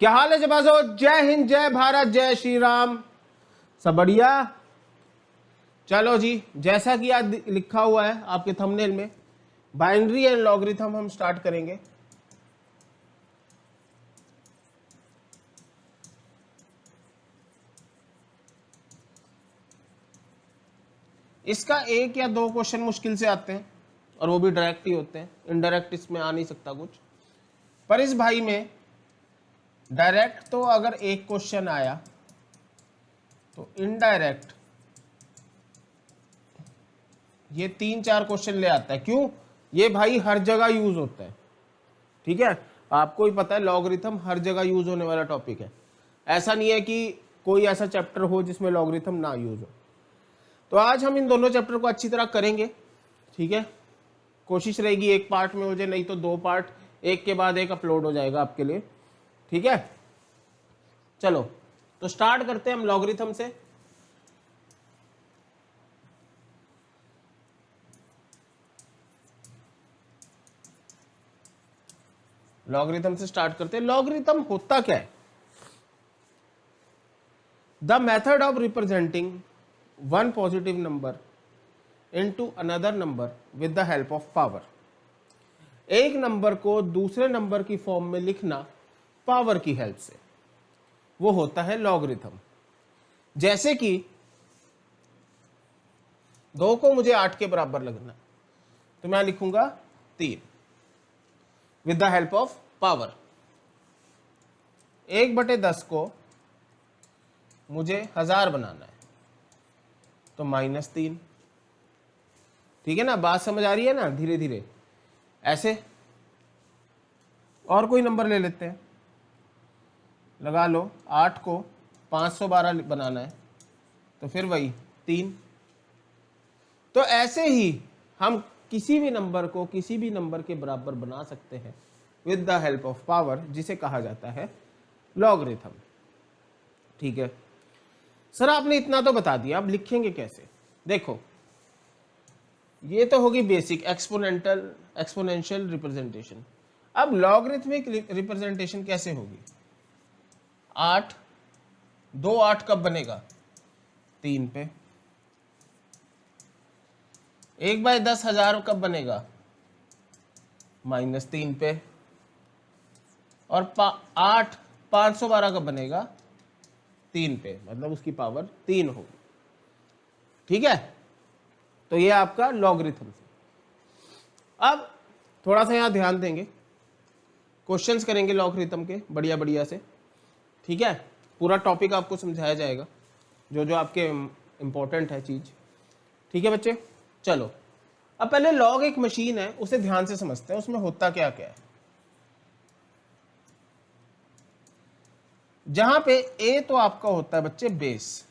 क्या हाल है जबाजो? जय हिंद, जय भारत, जय श्री राम। सब बढ़िया? चलो जी, जैसा कि आज लिखा हुआ है आपके थंबनेल में, बाइनरी एंड लॉगरिथम हम स्टार्ट करेंगे। इसका एक या दो क्वेश्चन मुश्किल से आते हैं और वो भी डायरेक्ट ही होते हैं, इनडायरेक्ट इसमें आ नहीं सकता कुछ। पर इस भाई में डायरेक्ट तो अगर एक क्वेश्चन आया तो इनडायरेक्ट ये 3-4 क्वेश्चन ले आता है। क्यों? ये भाई हर जगह यूज होता है। ठीक है, आपको ही पता है लॉगरिथम हर जगह यूज होने वाला टॉपिक है। ऐसा नहीं है कि कोई ऐसा चैप्टर हो जिसमें लॉगरिथम ना यूज हो। तो आज हम इन दोनों चैप्टर को अच्छी तरह करेंगे। ठीक है, कोशिश रहेगी एक पार्ट में हो जाए, नहीं तो 2 पार्ट एक के बाद एक अपलोड हो जाएगा आपके लिए। ठीक है, चलो तो स्टार्ट करते हैं हम लॉगरिथम से। लॉगरिथम से स्टार्ट करते हैं। लॉगरिथम होता क्या है? The method of representing one positive number into another number with the help of power. एक नंबर को दूसरे नंबर की फॉर्म में लिखना पावर की हेल्प से, वो होता है लॉगरिथम। जैसे कि 2 को मुझे 8 के बराबर लगना, तो मैं लिखूंगा 3 with the help of power. 1/10 को मुझे 1000 बनाना है, तो -3। ठीक है ना, बात समझ आ रही है ना? धीरे धीरे ऐसे। और कोई नंबर ले लेते हैं, लगा लो 8 को 512 बनाना है, तो फिर वही 3। तो ऐसे ही हम किसी भी नंबर को किसी भी नंबर के बराबर बना सकते हैं with the help of power, जिसे कहा जाता है लॉगरिथम। ठीक है सर, आपने इतना तो बता दिया, अब लिखेंगे कैसे? देखो, ये तो होगी बेसिक एक्सपोनेंशियल रिप्रेजेंटेशन। अब लॉगरिथमिक रिप्रेजेंटेशन कैसे होगी? 8 2 8 कब बनेगा? 3 पे। 1/10 1000 कब बनेगा? -3 पे। और 8 512 कब बनेगा? 3 पे, मतलब उसकी पावर 3 होगी। ठीक है, तो ये आपका लॉगरिथम। अब थोड़ा सा यहां ध्यान देंगे, क्वेश्चंस करेंगे लॉगरिथम के बढ़िया बढ़िया से। ठीक है, पूरा टॉपिक आपको समझाया जाएगा, जो जो आपके इंपॉर्टेंट है चीज। ठीक है बच्चे, चलो अब पहले लॉग एक मशीन है, उसे ध्यान से समझते हैं, उसमें होता क्या क्या है। जहां पे ए तो आपका होता है बच्चे बेस,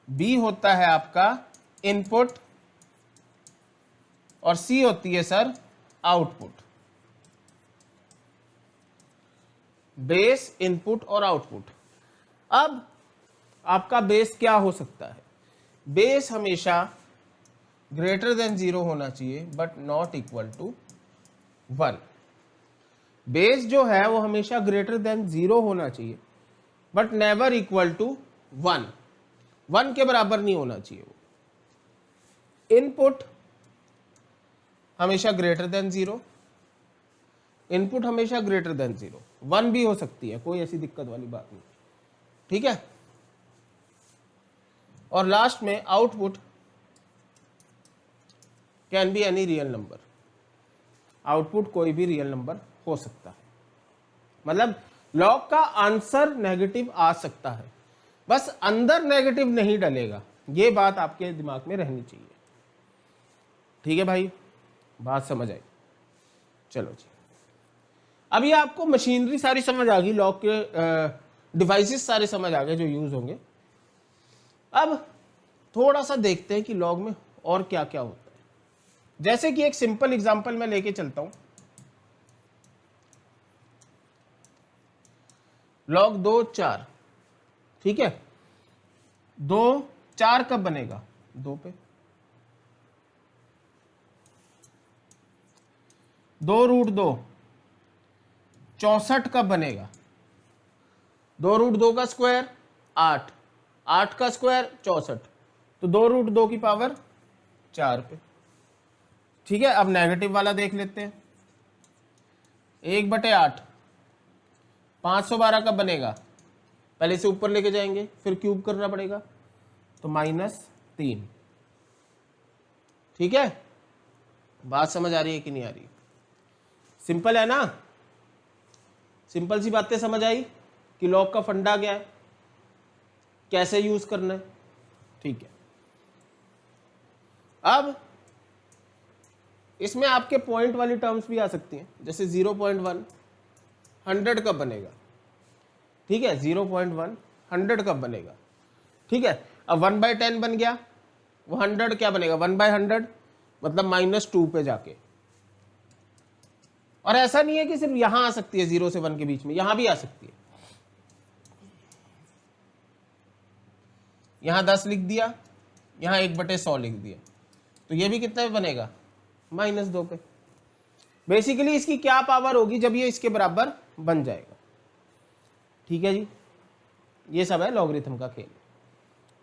बी होता है आपका इनपुट, और सी होती है सर आउटपुट। बेस, इनपुट और आउटपुट। अब आपका बेस क्या हो सकता है? बेस हमेशा ग्रेटर देन 0 होना चाहिए but not equal to 1। Base जो है वो हमेशा ग्रेटर देन 0 होना चाहिए बट नेवर इक्वल टू 1। 1 के बराबर नहीं होना चाहिए वो। इनपुट हमेशा ग्रेटर देन 0, इनपुट हमेशा ग्रेटर देन 0, 1 भी हो सकती है, कोई ऐसी दिक्कत वाली बात नहीं। ठीक है, और लास्ट में output can be any real number. Output कोई भी रियल नंबर हो सकता है, मतलब लॉग का आंसर नेगेटिव आ सकता है, बस अंदर नेगेटिव नहीं डलेगा। ये बात आपके दिमाग में रहनी चाहिए। ठीक है भाई, बात समझ आई? चलो जी, अभी आपको मशीनरी सारी समझ आ गई, लॉग के डिवाइसेस सारे समझ आ गए जो यूज होंगे। अब थोड़ा सा देखते हैं कि लॉग में और क्या क्या होता है। जैसे कि एक सिंपल एग्जांपल मैं लेके चलता हूं, लॉग 2 4। ठीक है, 2 4 कब बनेगा? 2 पे। 2 √2 64 कब बनेगा? 2√2 का स्क्वायर 8, 8 का स्क्वायर 64, तो 2√2 की पावर 4 पे। ठीक है, अब नेगेटिव वाला देख लेते हैं। 1/8 512 कब बनेगा? पहले से ऊपर लेके जाएंगे, फिर क्यूब करना पड़ेगा, तो -3। ठीक है, बात समझ आ रही है कि नहीं आ रही? सिंपल है ना? सिंपल सी बातें समझ आई कि लॉग का फंडा क्या है, कैसे यूज करना है। ठीक है, अब इसमें आपके पॉइंट वाली टर्म्स भी आ सकती हैं, जैसे 0.1 100 कब बनेगा? ठीक है, 0.1 100 कब बनेगा? ठीक है, अब 1/10 बन गया, वो 100 क्या बनेगा? 1/100 मतलब -2 पे जाके। और ऐसा नहीं है कि सिर्फ यहां आ सकती है 0 से 1 के बीच में, यहां भी आ सकती है। यहां 10 लिख दिया, यहां 1/100 लिख दिया, तो ये भी कितना पे बनेगा? -2 पे। बेसिकली इसकी क्या पावर होगी जब ये इसके बराबर बन जाएगा। ठीक है जी, ये सब है लॉगरिथम का खेल।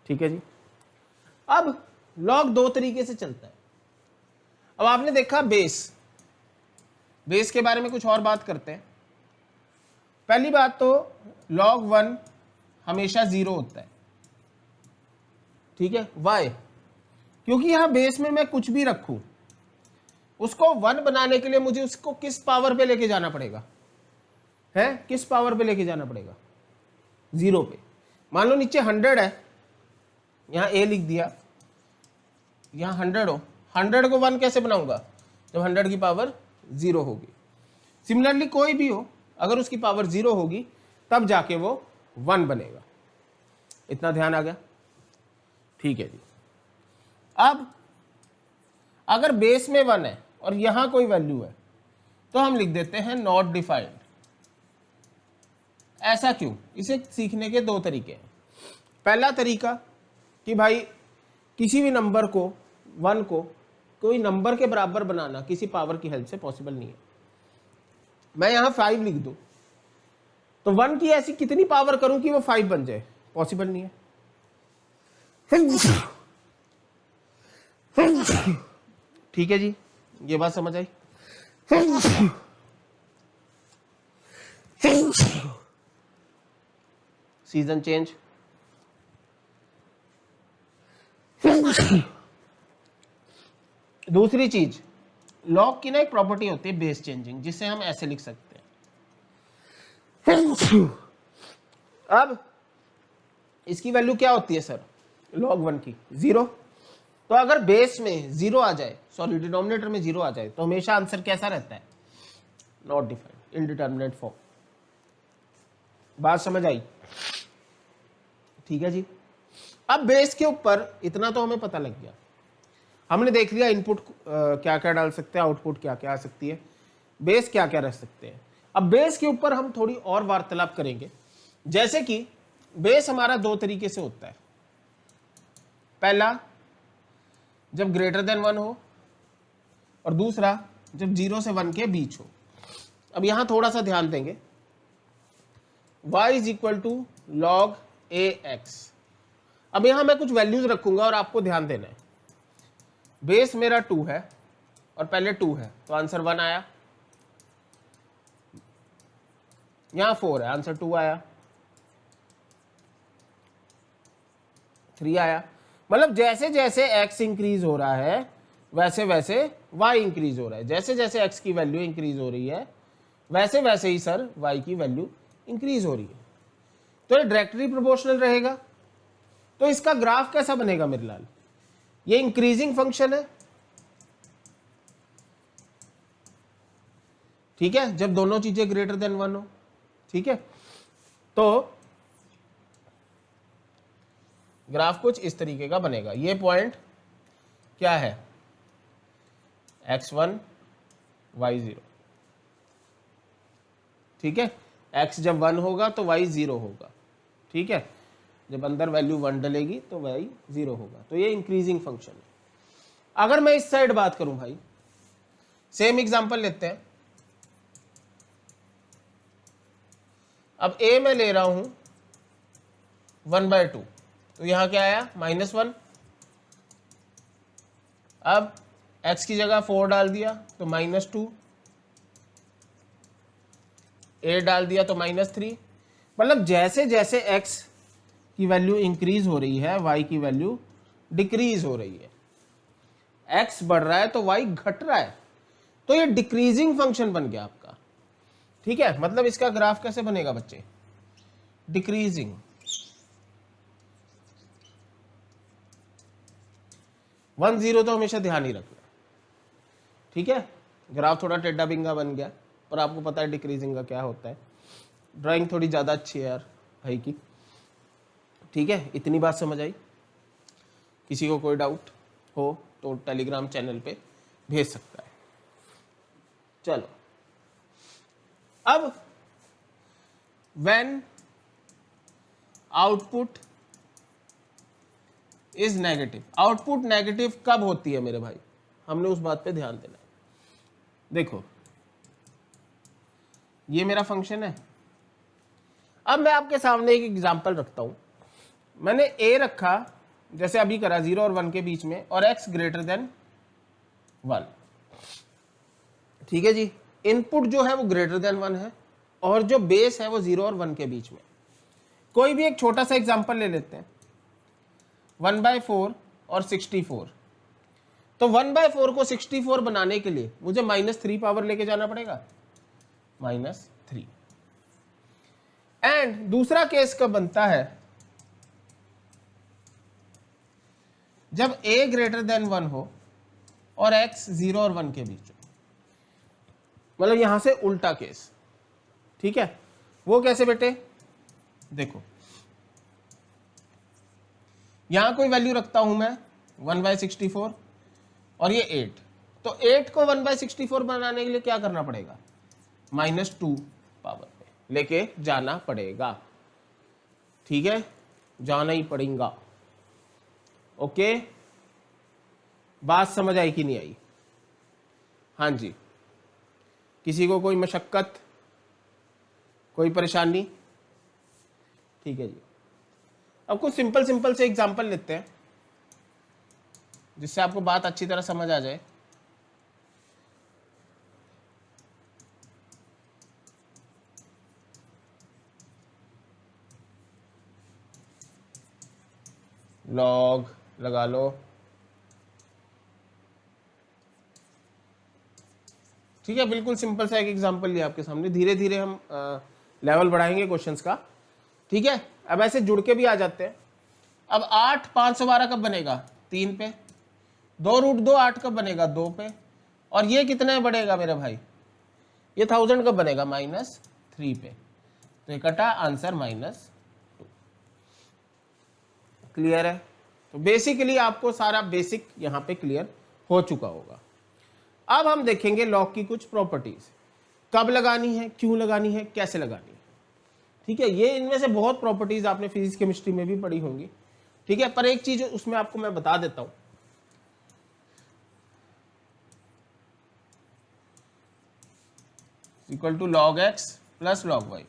ठीक है जी, अब लॉग 2 तरीके से चलता है। अब आपने देखा बेस के बारे में कुछ और बात करते हैं। पहली बात तो log 1 हमेशा 0 होता है। ठीक है, वाई? क्योंकि यहां बेस में मैं कुछ भी रखूं, उसको 1 बनाने के लिए मुझे उसको किस पावर पे लेके जाना पड़ेगा? है, किस पावर पे लेके जाना पड़ेगा? 0 पे। मान लो नीचे 100 है, यहां a लिख दिया, यहां 100 हो, 100 को 1 कैसे बनाऊंगा? जब 100 की पावर 0 होगी। सिमिलरली कोई भी हो, अगर उसकी पावर 0 होगी तब जाके वो 1 बनेगा। इतना ध्यान आ गया? ठीक है जी। अब अगर बेस में 1 है और यहां कोई वैल्यू है, तो हम लिख देते हैं नॉट डिफाइंड। ऐसा क्यों? इसे सीखने के 2 तरीके हैं। पहला तरीका कि भाई किसी भी नंबर को, 1 को कोई नंबर के बराबर बनाना किसी पावर की हेल्प से पॉसिबल नहीं है। मैं यहां 5 लिख दूं, तो 1 की ऐसी कितनी पावर करूं कि वो 5 बन जाए? पॉसिबल नहीं है। ठीक है जी, ये बात समझ आई? Season change. दूसरी चीज, लॉग की ना एक प्रॉपर्टी होती है बेस चेंजिंग, जिसे हम ऐसे लिख सकते हैं। अब इसकी वैल्यू क्या होती है सर? log 1 की 0। तो अगर बेस में 0 आ जाए, सॉरी डिनोमिनेटर में 0 आ जाए, तो हमेशा आंसर कैसा रहता है? Not defined, indeterminate form. बात समझ आई? ठीक है जी। अब बेस के ऊपर इतना तो हमें पता लग गया, हमने देख लिया इनपुट क्या क्या डाल सकते हैं, आउटपुट क्या क्या आ सकती है, बेस क्या क्या रख सकते हैं। अब बेस के ऊपर हम थोड़ी और वार्तालाप करेंगे। जैसे कि बेस हमारा 2 तरीके से होता है। पहला जब ग्रेटर देन 1 हो, और दूसरा जब 0 से 1 के बीच हो। अब यहां थोड़ा सा ध्यान देंगे, y = log ax। अब यहां मैं कुछ वैल्यूज रखूंगा और आपको ध्यान देना है। बेस मेरा 2 है और पहले 2 है, तो आंसर 1 आया। यहां 4 है, आंसर 2 आया। 3 आया। मतलब जैसे जैसे x इंक्रीज हो रहा है वैसे वैसे y इंक्रीज हो रहा है। जैसे जैसे x की वैल्यू इंक्रीज हो रही है वैसे वैसे ही सर y की वैल्यू इंक्रीज हो रही है। तो ये डायरेक्टली प्रोपोर्शनल रहेगा। तो इसका ग्राफ कैसा बनेगा मेरे लाल? ये इंक्रीजिंग फंक्शन है, ठीक है, जब दोनों चीजें ग्रेटर देन 1 हो। ठीक है, तो ग्राफ कुछ इस तरीके का बनेगा। ये पॉइंट क्या है? x1 y0। ठीक है, x जब 1 होगा तो y 0 होगा। ठीक है, जब अंदर वैल्यू 1 डलेगी तो y 0 होगा। तो ये इंक्रीजिंग फंक्शन है। अगर मैं इस साइड बात करूं भाई, सेम एग्जांपल लेते हैं। अब a मैं ले रहा हूं 1/2, तो यहाँ क्या आया -1। अब x की जगह 4 डाल दिया तो -2, 8 डाल दिया तो -3। मतलब जैसे जैसे x की वैल्यू इंक्रीज हो रही है y की वैल्यू डिक्रीज हो रही है। x बढ़ रहा है तो y घट रहा है, तो ये डिक्रीजिंग फंक्शन बन गया आपका। ठीक है, मतलब इसका ग्राफ कैसे बनेगा बच्चे? डिक्रीजिंग। 1 0 तो हमेशा ध्यान ही रखना। ठीक है, ग्राफ थोड़ा टेढ़ा बिंगा बन गया, पर आपको पता है डिक्रीजिंग का क्या होता है। ड्राइंग थोड़ी ज़्यादा अच्छी है यार भाई की। ठीक है, इतनी बात समझ आई? किसी को कोई डाउट हो तो टेलीग्राम चैनल पे भेज सकता है। चलो, अब when output is negative, output negative कब होती है मेरे भाई? हमने उस बात पे ध्यान देना है। देखो, ये मेरा फंक्शन है। अब मैं आपके सामने एक एग्जांपल रखता हूं। मैंने a रखा, जैसे अभी करा 0 और 1 के बीच में, और x ग्रेटर देन 1। ठीक है जी, इनपुट जो है वो ग्रेटर देन 1 है, और जो बेस है वो 0 और 1 के बीच में। कोई भी एक छोटा सा एग्जांपल ले लेते हैं, 1/4 और 64। तो 1/4 को 64 बनाने के लिए मुझे -3 पावर लेके जाना पड़ेगा, -3। एंड दूसरा केस कब बनता है? जब a ग्रेटर देन 1 हो और x 0 और 1 के बीच हो, मतलब यहां से उल्टा केस। ठीक है, वो कैसे बेटे? देखो, यहां कोई वैल्यू रखता हूं मैं 1/64 और ये 8, तो 8 को 1/64 बनाने के लिए क्या करना पड़ेगा? -2 पावर पे लेके जाना पड़ेगा। ठीक है, जाना ही पड़ेगा। ओके, बात समझ आई कि नहीं आई? हाँ जी, किसी को कोई मशक्कत, कोई परेशानी? ठीक है जी, अब कुछ सिंपल सिंपल से एग्जांपल लेते हैं जिससे आपको बात अच्छी तरह समझ आ जाए। लॉग लगा लो। ठीक है, बिल्कुल सिंपल सा एक एग्जांपल लिया आपके सामने। धीरे धीरे हम लेवल बढ़ाएंगे क्वेश्चंस का। ठीक है, अब ऐसे जुड़ के भी आ जाते हैं। अब 8 512 कब बनेगा? 3 पे। 2√2 8 कब बनेगा? 2 पे। और ये कितने बढ़ेगा मेरे भाई? ये 1000 कब बनेगा? -3 पे। तो ये कटा आंसर -2। क्लियर है? तो बेसिकली आपको सारा बेसिक यहाँ पे क्लियर हो चुका होगा। अब हम देखेंगे लॉग की कुछ प्रॉपर्टीज, कब लगानी है, क्यों लगानी है, कैसे लगानी है। ठीक है, ये इनमें से बहुत प्रॉपर्टीज आपने फिजिक्स केमिस्ट्री में भी पढ़ी होंगी। ठीक है, पर एक चीज उसमें आपको मैं बता देता हूं। Equal to log x plus log y,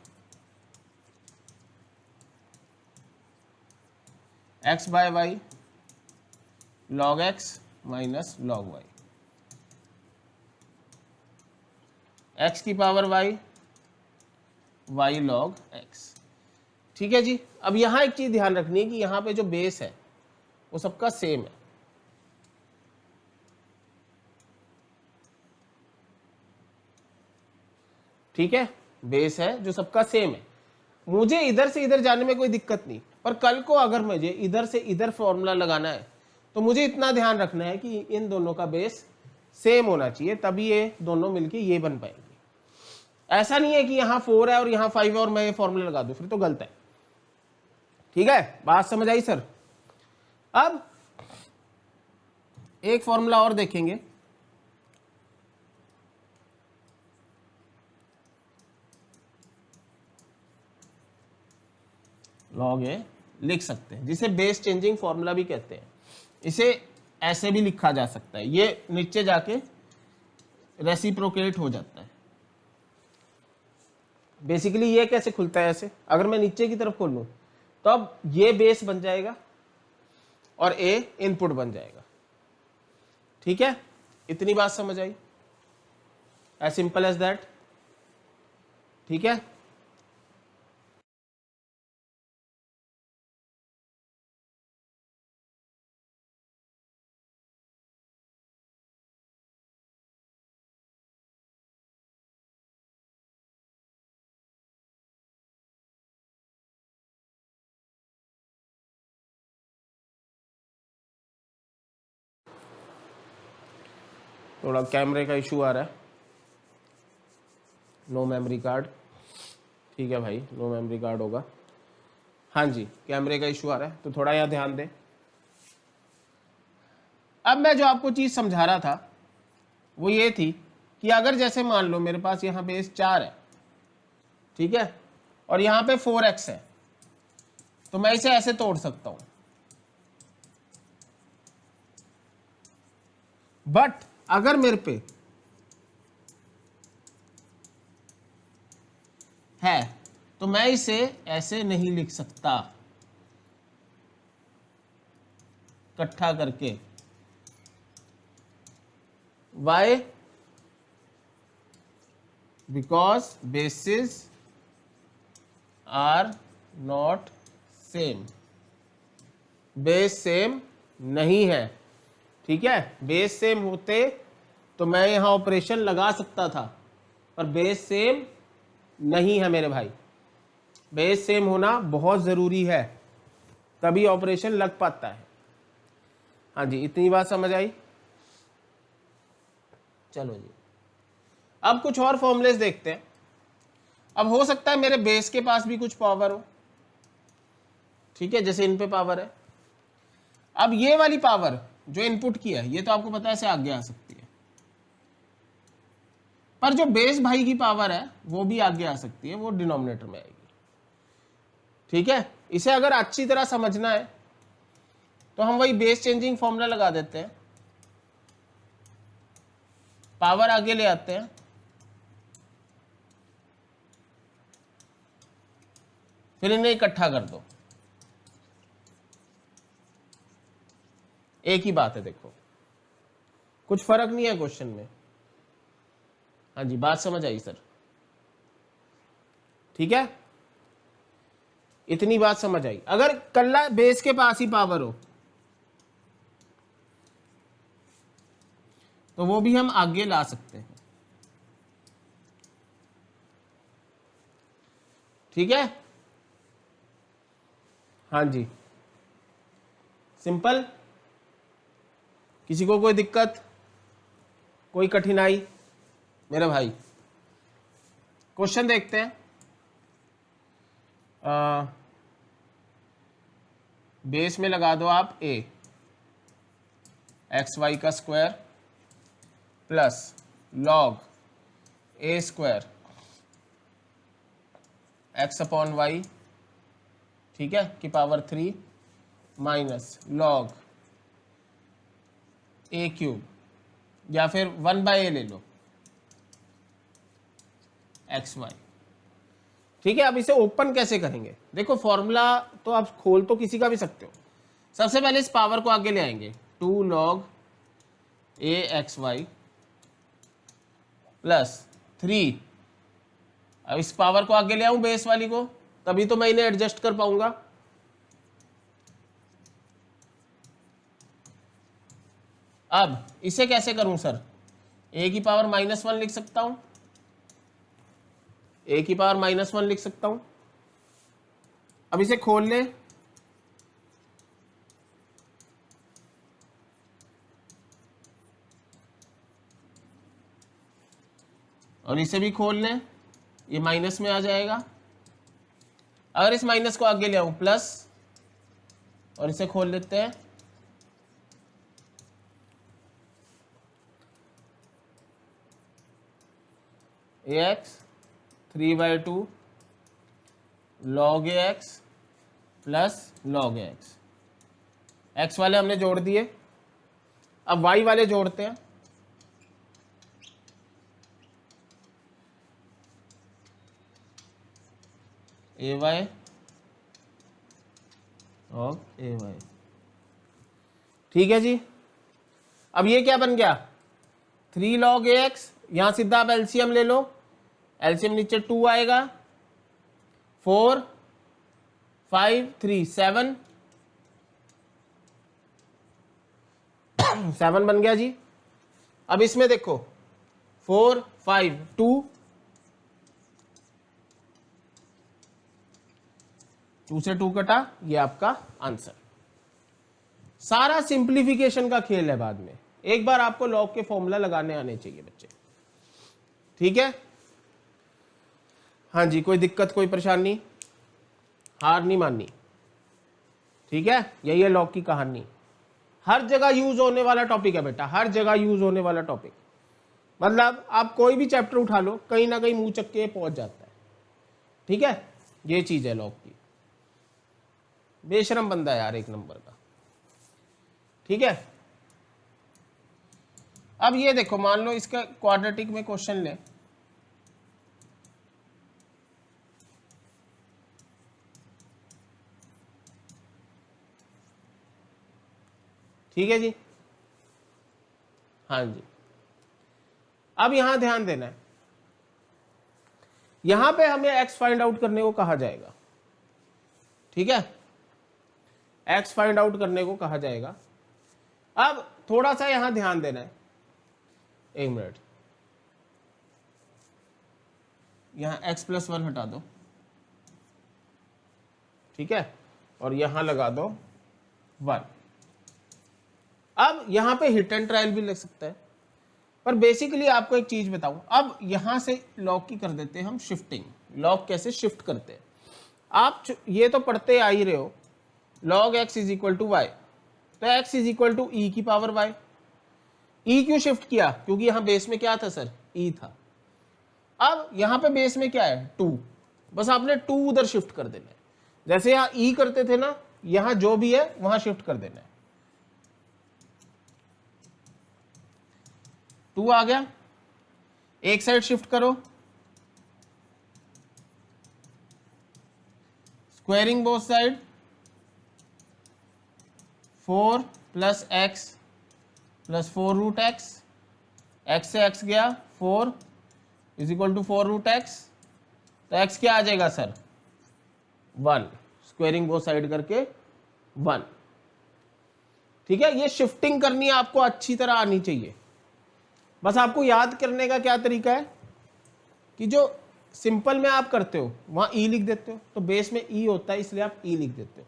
x by y log x minus log y, x की power y, y log x। ठीक है जी, अब यहां एक चीज ध्यान रखनी है कि यहां पे जो बेस है वो सबका सेम है। ठीक है, बेस है जो सबका सेम है। मुझे इधर से इधर जाने में कोई दिक्कत नहीं, पर कल को अगर मुझे इधर से इधर फॉर्मूला लगाना है तो मुझे इतना ध्यान रखना है कि इन दोनों का बेस सेम होना चाहिए, तभी ये दोनों मिलके ये बन पाएंगे। ऐसा नहीं है कि यहां 4 है और यहां 5 है और मैं ये फॉर्मूला लगा दूं, फिर तो गलत है। ठीक है, बात समझ आई सर? अब एक फॉर्मूला और देखेंगे। लॉग ए लिख सकते हैं, जिसे बेस चेंजिंग फॉर्मूला भी कहते हैं। इसे ऐसे भी लिखा जा सकता है, ये नीचे जाके रेसिप्रोकेट हो जाता है। बेसिकली ये कैसे खुलता है? ऐसे अगर मैं नीचे की तरफ खोलूं तो अब ये बेस बन जाएगा और ए इनपुट बन जाएगा। ठीक है, इतनी बात समझ आई, एज सिंपल एज दैट। ठीक है, थोड़ा कैमरे का इशू आ रहा है, नो मेमोरी कार्ड। ठीक है भाई, नो मेमोरी कार्ड होगा। हाँ जी, कैमरे का इशू आ रहा है तो थोड़ा यहाँ ध्यान दें। अब मैं जो आपको चीज समझा रहा था वो ये थी कि अगर जैसे मान लो मेरे पास यहाँ बेस 4 है, ठीक है, और यहाँ पे 4x है, तो मैं इसे ऐसे तोड़ सकता हूं। बट अगर मेरे पे है तो मैं इसे ऐसे नहीं लिख सकता इकट्ठा करके। Why? Because basis are not same, base same नहीं है। ठीक है, बेस सेम होते तो मैं यहां ऑपरेशन लगा सकता था, पर बेस सेम नहीं है मेरे भाई। बेस सेम होना बहुत जरूरी है, तभी ऑपरेशन लग पाता है। हाँ जी, इतनी बात समझ आई। चलो जी, अब कुछ और फॉर्मूलेस देखते हैं। अब हो सकता है मेरे बेस के पास भी कुछ पावर हो, ठीक है, जैसे इन पे पावर है। अब ये वाली पावर जो इनपुट की है, ये तो आपको पता है ऐसे आगे आ सकती है, पर जो बेस भाई की पावर है वो भी आगे आ सकती है, वो डिनोमिनेटर में आएगी। ठीक है, इसे अगर अच्छी तरह समझना है तो हम वही बेस चेंजिंग फॉर्मूला लगा देते हैं, पावर आगे ले आते हैं, फिर इन्हें इकट्ठा कर दो। एक ही बात है, देखो कुछ फर्क नहीं है क्वेश्चन में। हाँ जी, बात समझ आई सर? ठीक है, इतनी बात समझ आई। अगर कल्ला बेस के पास ही पावर हो तो वो भी हम आगे ला सकते हैं। ठीक है, हाँ जी, सिंपल। किसी को कोई दिक्कत, कोई कठिनाई? मेरे भाई क्वेश्चन देखते हैं। बेस में लगा दो आप a, एक्स वाई का square plus log a square x upon y, ठीक है, की power 3 minus log a cube, या फिर 1/a ले लो एक्स वाई। ठीक है, अब इसे ओपन कैसे करेंगे? देखो फॉर्मूला तो आप खोल तो किसी का भी सकते हो। सबसे पहले इस पावर को आगे ले आएंगे, 2 log a x y plus 3। अब इस पावर को आगे ले आऊं बेस वाली को, तभी तो मैं इन्हें एडजस्ट कर पाऊंगा। अब इसे कैसे करूं सर? a की पावर -1 लिख सकता हूं, a की पावर -1 लिख सकता हूं। अब इसे खोल ले, और इसे भी खोल लें, ये माइनस में आ जाएगा। अगर इस माइनस को आगे ले आऊं प्लस, और इसे खोल लेते हैं, ax 3/2 log ax plus log ax। x वाले हमने जोड़ दिए, अब y वाले जोड़ते हैं। ay of a y. ठीक है जी। अब ये क्या बन गया 3 log ए एक्स, यहां सीधा आप एलसीएम ले लो, एलसीएम नीचे 2 आएगा, 4 5 3 7 7 बन गया जी। अब इसमें देखो 4 5 2 2 से 2 कटा, ये आपका आंसर। सारा सिंप्लीफिकेशन का खेल है, बाद में एक बार आपको लॉग के फॉर्मूला लगाने आने चाहिए बच्चे। ठीक है, हाँ जी, कोई दिक्कत कोई परेशानी, हार नहीं माननी। ठीक है, यही है लॉग की कहानी। हर जगह यूज होने वाला टॉपिक है बेटा, हर जगह यूज होने वाला टॉपिक। मतलब आप कोई भी चैप्टर उठा लो, कहीं ना कहीं मुंह चक्के पहुंच जाता है। ठीक है, ये चीज है लॉग की। बेशरम बंदा है यार, एक नंबर का। ठीक है, अब ये देखो, मान लो इसका क्वाड्रेटिक में क्वेश्चन ले, ठीक है जी, हाँ जी। अब यहां ध्यान देना है, यहां पे हमें एक्स फाइंड आउट करने को कहा जाएगा। ठीक है, एक्स फाइंड आउट करने को कहा जाएगा। अब थोड़ा सा यहां ध्यान देना है, एक मिनट, यहां x + 1 हटा दो, ठीक है, और यहां लगा दो 1। अब यहां पे हिट एंड ट्रायल भी लग सकता है, पर बेसिकली आपको एक चीज बताऊं, अब यहां से लॉग की कर देते हैं हम शिफ्टिंग। लॉग कैसे शिफ्ट करते हैं, आप ये तो पढ़ते आ ही रहे हो, log x = y, तो x = e⁻y। e क्यों शिफ्ट किया, क्योंकि यहां बेस में क्या था सर, e था। अब यहां पे बेस में क्या है 2, बस आपने 2 उधर शिफ्ट कर देना है। जैसे यहां e करते थे ना, यहां जो भी है वहां शिफ्ट कर देना है। 2 आ गया, एक साइड शिफ्ट करो, squaring both side, 4 + x + 4√x, x से x गया 4 = 4√x, तो x क्या आ जाएगा सर 1, स्क्वायरिंग बोथ साइड करके 1। ठीक है, ये शिफ्टिंग करनी है आपको, अच्छी तरह आनी चाहिए। बस आपको याद करने का क्या तरीका है कि जो सिंपल में आप करते हो वहां ई लिख देते हो, तो बेस में ई होता है इसलिए आप ई लिख देते हो।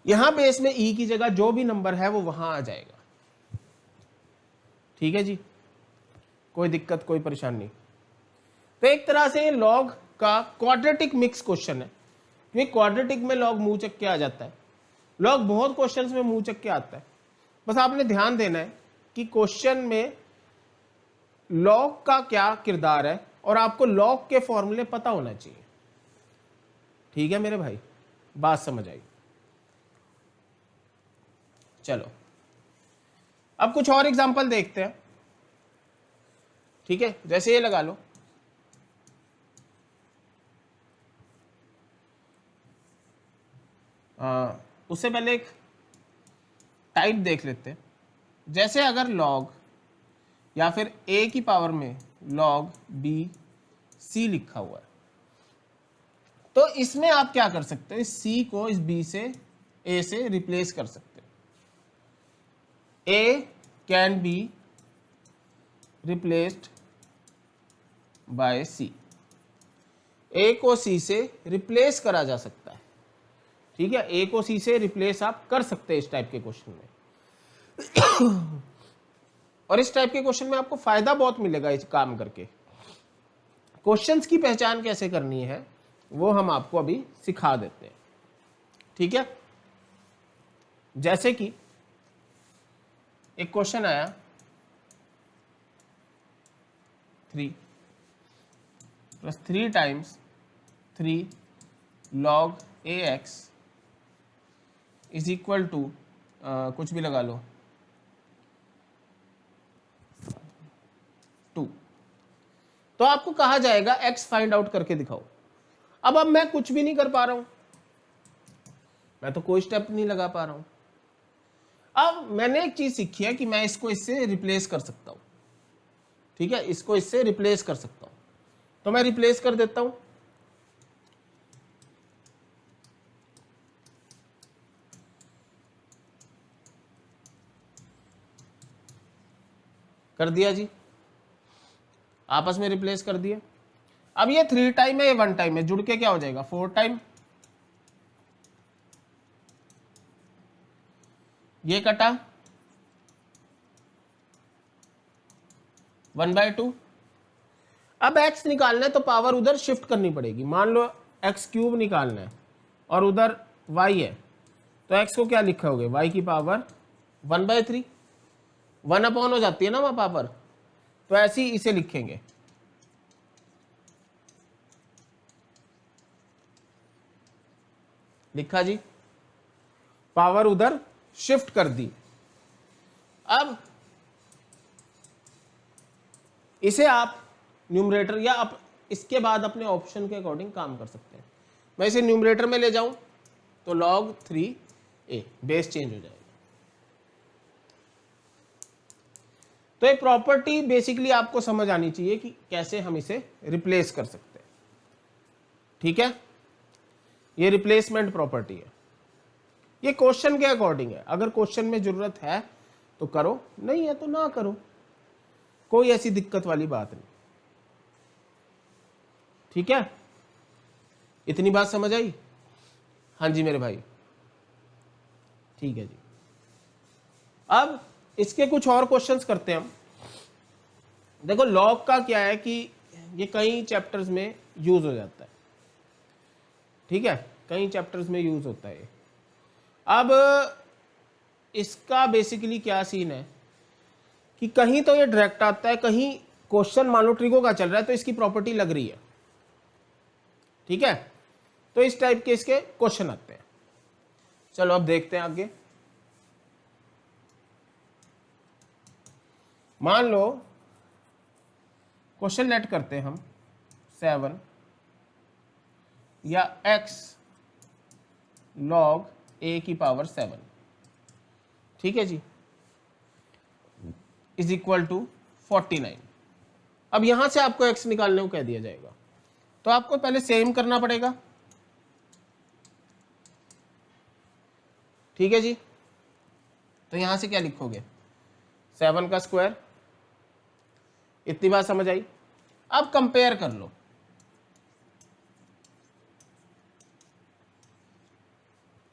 यहां बेस में ई की जगह जो भी नंबर है वो वहां आ जाएगा। ठीक है जी, कोई दिक्कत कोई परेशानी नहीं। तो एक तरह से लॉग का क्वाड्रेटिक मिक्स क्वेश्चन है, क्योंकि क्वाड्रेटिक में लॉग मुंह चक्के आ जाता है, लॉग बहुत क्वेश्चंस में मुंह चक्के आता है। बस आपने ध्यान देना है कि क्वेश्चन में लॉग का क्या किरदार है और आपको लॉग के फॉर्मूले पता होना चाहिए। ठीक है मेरे भाई, बात समझ आई। चलो अब कुछ और एग्जांपल देखते हैं। ठीक है, जैसे ये लगा लो, उससे पहले एक टाइप देख लेते हैं। जैसे अगर लॉग या फिर a की पावर में log b c लिखा हुआ है, तो इसमें आप क्या कर सकते हो, इस c को इस b से a से रिप्लेस कर सकते हो। a can be replaced by c, a को c से रिप्लेस करा जा सकता है। ठीक है, a को c से रिप्लेस आप कर सकते हैं इस टाइप के क्वेश्चन में। और इस टाइप के क्वेश्चन में आपको फायदा बहुत मिलेगा इस काम करके। क्वेश्चंस की पहचान कैसे करनी है वो हम आपको अभी सिखा देते हैं। ठीक है, जैसे कि एक क्वेश्चन आया 3 + 3 × 3 log ax = कुछ भी लगा लो 2, तो आपको कहा जाएगा x फाइंड आउट करके दिखाओ। अब मैं कुछ भी नहीं कर पा रहा हूं, मैं तो कोई स्टेप नहीं लगा पा रहा हूं। अब मैंने एक चीज सीखी है कि मैं इसको इससे रिप्लेस कर सकता हूं, ठीक है, इसको इससे रिप्लेस कर सकता हूं। तो मैं रिप्लेस कर देता हूं। कर दिया जी, आपस में रिप्लेस कर दिया। अब ये 3 टाइम है, ये 1 टाइम है, जुड़ के क्या हो जाएगा 4 टाइम। ये कटा 1/2। अब x निकालना है तो पावर उधर शिफ्ट करनी पड़ेगी। मान लो x³ निकालना है और उधर y है, तो x को क्या लिखोगे, y की पावर 1/3। 1 अपॉन हो जाती है ना वहां पावर, तो ऐसे ही इसे लिखेंगे। लिखा जी, पावर उधर शिफ्ट कर दी। अब इसे आप न्यूमरेटर या आप इसके बाद अपने ऑप्शन के अकॉर्डिंग काम कर सकते हैं। मैं इसे न्यूमरेटर में ले जाऊं तो log 3a बेस चेंज हो जाएगा। तो एक प्रॉपर्टी बेसिकली आपको समझ आनी चाहिए कि कैसे हम इसे रिप्लेस कर सकते हैं, ठीक है। ये रिप्लेसमेंट प्रॉपर्टी है, ये क्वेश्चन के अकॉर्डिंग है। अगर क्वेश्चन में जरूरत है तो करो, नहीं है तो ना करो, कोई ऐसी दिक्कत वाली बात नहीं, ठीक है। इतनी बात समझ आई? हाँ जी मेरे भाई, ठीक है जी। अब इसके कुछ और क्वेश्चंस करते हैं हम। देखो लॉग का क्या है कि ये कई चैप्टर्स में यूज हो जाता है, ठीक है, कई चैप्टर्स में यूज होता है। अब इसका बेसिकली क्या सीन है कि कहीं तो ये डायरेक्ट आता है, कहीं क्वेश्चन मान लो ट्रिगो का चल रहा है तो इसकी प्रॉपर्टी लग रही है, ठीक है। तो इस टाइप के इसके क्वेश्चन आते हैं। चलो अब देखते हैं आगे। मान लो क्वेश्चन लेट करते हैं हम 7 या x log a की पावर 7, ठीक है जी, इज इक्वल टू 49। अब यहां से आपको x निकालने को कह दिया जाएगा, तो आपको पहले सेम करना पड़ेगा, ठीक है जी। तो यहां से क्या लिखोगे, 7 का स्क्वायर। इतनी बात समझ आई? अब कंपेयर कर लो,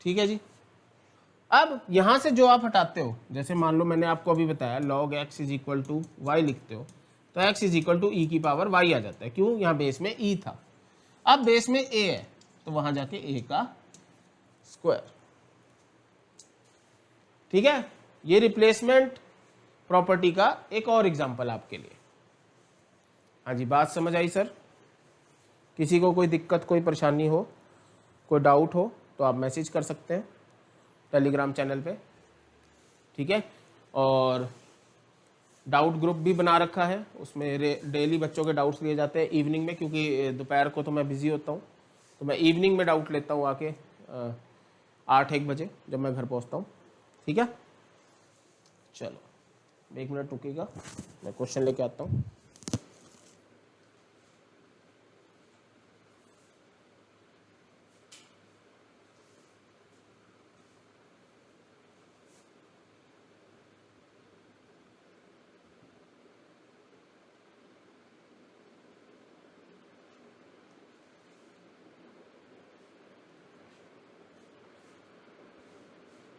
ठीक है जी। अब यहां से जो आप हटाते हो, जैसे मान लो मैंने आपको अभी बताया log x is equal to y लिखते हो, तो x is equal to e की पावर y आ जाता है। क्यों? यहां बेस में e था, अब बेस में a है तो वहां जाके a का स्क्वायर, ठीक है। ये रिप्लेसमेंट प्रॉपर्टी का एक और एग्जांपल आपके लिए। हाँ जी, बात समझ आई सर? किसी को कोई दिक्कत, कोई परेशानी हो, कोई डाउट हो तो आप मैसेज कर सकते हैं टेलीग्राम चैनल पे, ठीक है। और डाउट ग्रुप भी बना रखा है, उसमें डेली बच्चों के डाउट्स लिए जाते हैं इवनिंग में, क्योंकि दोपहर को तो मैं बिज़ी होता हूँ, तो मैं इवनिंग में डाउट लेता हूँ आके 8-1 बजे जब मैं घर पहुँचता हूँ, ठीक है। चलो 1 मिनट रुकिएगा, मैं क्वेश्चन लेके आता हूँ।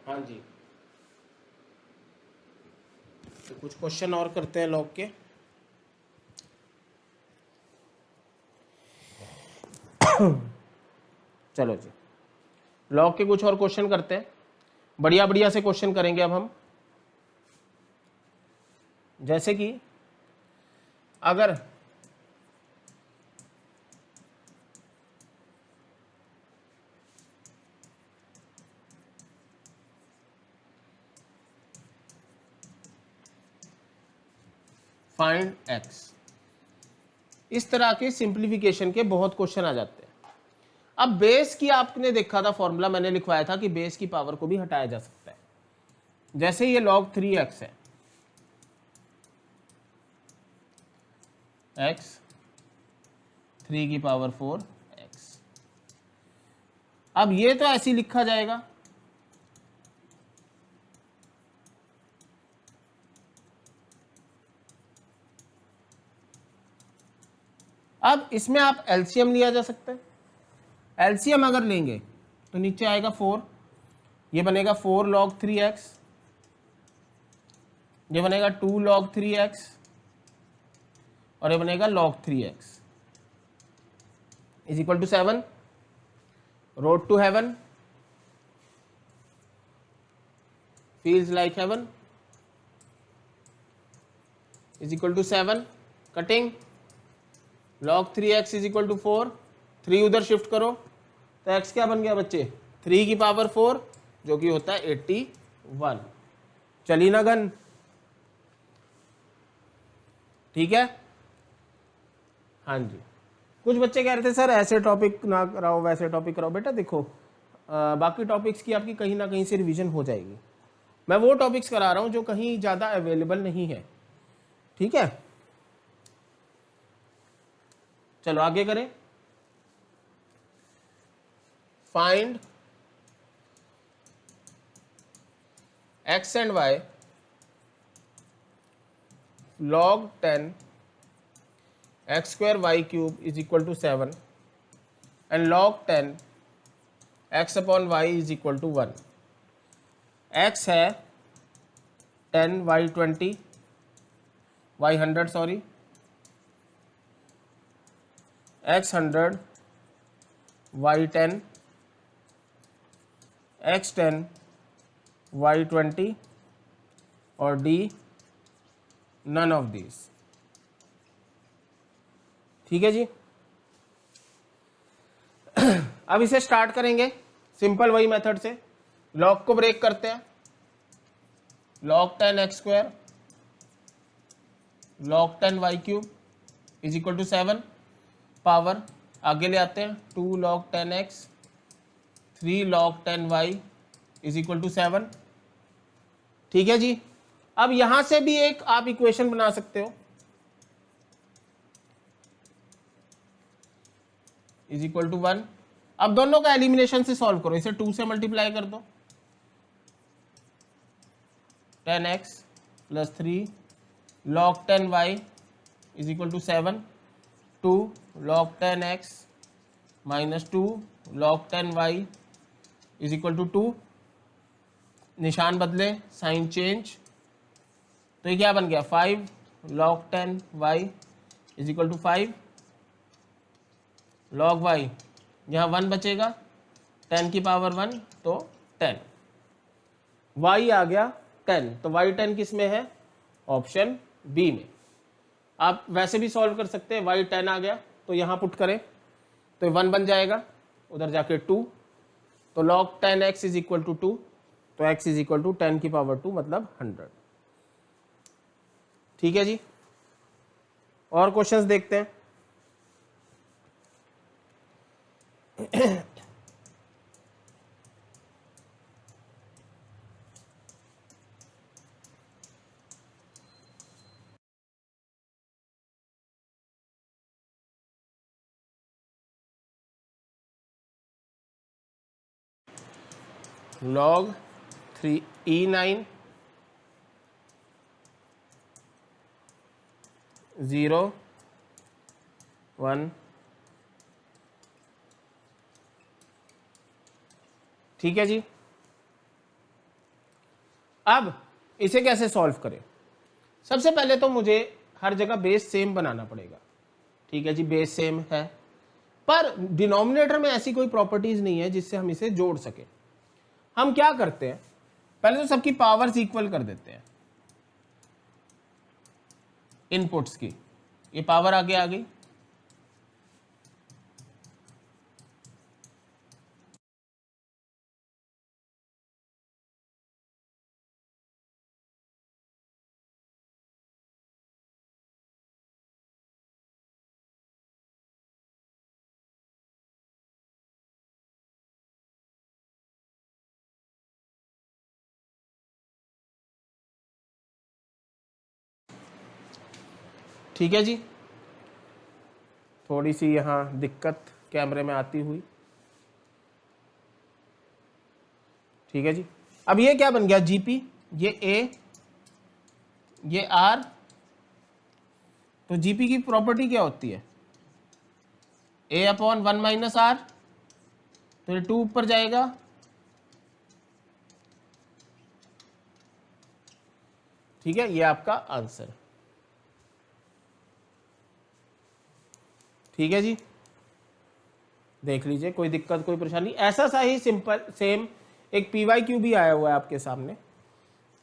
हाँ जी, तो कुछ क्वेश्चन और करते हैं लॉग के। चलो जी, लॉग के कुछ और क्वेश्चन करते हैं, बढ़िया बढ़िया से क्वेश्चन करेंगे अब हम। जैसे कि अगर फाइंड x, इस तरह के सिंप्लीफिकेशन के बहुत क्वेश्चन आ जाते हैं। अब बेस की आपने देखा था फॉर्मूला, मैंने लिखवाया था कि बेस की पावर को भी हटाया जा सकता है। जैसे ये log 3x है, x 3 की पावर 4x, अब ये तो ऐसे ही लिखा जाएगा, अब इसमें आप एलसीएम लिया जा सकता है। एलसीएम अगर लेंगे तो नीचे आएगा 4, ये बनेगा 4 log 3x, ये बनेगा 2 log 3x, और ये बनेगा log 3x is equal to 7। Road to heaven feels like heaven is equal to 7, cutting log 3x is equal to 4, 3 उधर शिफ्ट करो तो x क्या बन गया बच्चे, 3 की पावर 4 जो कि होता है 81। चली ना गन, ठीक है। हाँ जी, कुछ बच्चे कह रहे थे सर ऐसे टॉपिक ना कराओ वैसे टॉपिक कराओ। बेटा देखो बाकी टॉपिक्स की आपकी कहीं ना कहीं से रिवीजन हो जाएगी। मैं वो टॉपिक्स करा रहा हूं जो कहीं ज़्यादा अवेलेबल नहीं है, ठीक है। चलो आगे करें। Find x and y log 10 x square y cube is equal to 7 and log 10 x upon y is equal to 1। x है 10 y 20 y 100 sorry, x 100 y 10 x 10 y 20 और d none of these, ठीक है जी। अब इसे start करेंगे simple वही method से, log को ब्रेक करते हैं, log 10 x square log 10 y cube is equal to 7, power आगे ले आते हैं 2 log 10 x 3 log 10 y is equal to 7, ठीक है जी। अब यहां से भी एक आप इक्वेशन बना सकते हो, इज इक्वल टू 1। अब दोनों का एलिमिनेशन से सॉल्व करो, इसे 2 से मल्टीप्लाई कर दो, 10x plus 3 log 10y is equal to 7, 2 log 10x minus 2 log 10y is equal to 2, निशान बदले साइन चेंज, तो ये क्या बन गया 5 log 10y is equal to 5 log y, यहाँ 1 बचेगा 10 की पावर 1 तो 10, y आ गया 10, तो y 10 किस में है, ऑप्शन बी में। आप वैसे भी सॉल्व कर सकते हैं, y 10 आ गया तो यहाँ पुट करें तो 1 बन जाएगा, उधर जाके 2, तो log 10x is equal to 2, तो x इज इक्वल टू 10 की पावर 2 मतलब 100, ठीक है जी। और क्वेश्चंस देखते हैं। log 3 E9 0 1, ठीक है जी। अब इसे कैसे सॉल्व करें, सबसे पहले तो मुझे हर जगह बेस सेम बनाना पड़ेगा, ठीक है जी। बेस सेम है पर डिनोमिनेटर में ऐसी कोई प्रॉपर्टीज नहीं है जिससे हम इसे जोड़ सके। हम क्या करते हैं, पहले तो सबकी पावर्स इक्वल कर देते हैं इनपुट्स की, ये पावर आगे आ गई, ठीक है जी, थोड़ी सी यहाँ दिक्कत कैमरे में आती हुई। ठीक है जी, अब ये क्या बन गया, जीपी, ये ए, ये आर। तो जीपी की प्रॉपर्टी क्या होती है, ए अपॉन 1 माइनस आर, तो ये 2 ऊपर जाएगा, ठीक है, ये आपका आंसर। ठीक है जी, देख लीजिए, कोई दिक्कत कोई परेशानी। ऐसा सा ही सिंपल सेम एक PYQ भी आया हुआ है आपके सामने,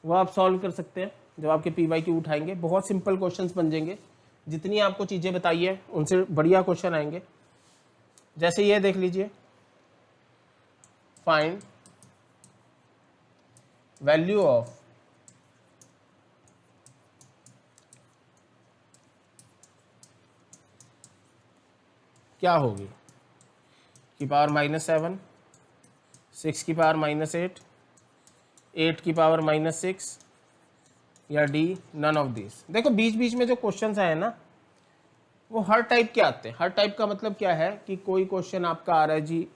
वो आप सॉल्व कर सकते हैं। जब आपके PYQ उठाएंगे बहुत सिंपल क्वेश्चंस बन जाएंगे, जितनी आपको चीज़ें बताई है उनसे बढ़िया क्वेश्चन आएंगे। जैसे ये देख लीजिए, फाइंड वैल्यू ऑफ क्या होगी, की पावर -7, 6 की पावर -8, 8 की पावर -6, या डी नन ऑफ दिस। देखो बीच बीच में जो क्वेश्चंस आए ना वो हर टाइप के आते हैं। हर टाइप का मतलब क्या है कि कोई क्वेश्चन आपका आ रहा है जी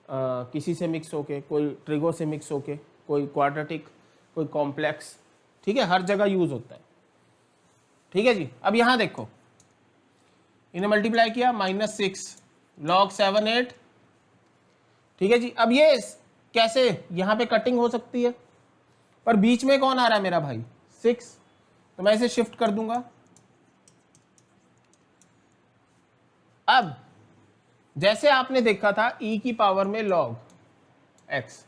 किसी से मिक्स होके, कोई ट्रिगो से मिक्स होके, कोई क्वाड्रेटिक, कोई कॉम्प्लेक्स, ठीक है, हर जगह यूज होता है। ठीक है जी, अब यहाँ देखो, इन्हें मल्टीप्लाई किया, -6 log 7 8, ठीक है जी। अब ये कैसे यहाँ पे कटिंग हो सकती है, पर बीच में कौन आ रहा है मेरा भाई, 6, तो मैं इसे शिफ्ट कर दूंगा। अब जैसे आपने देखा था e की पावर में log x,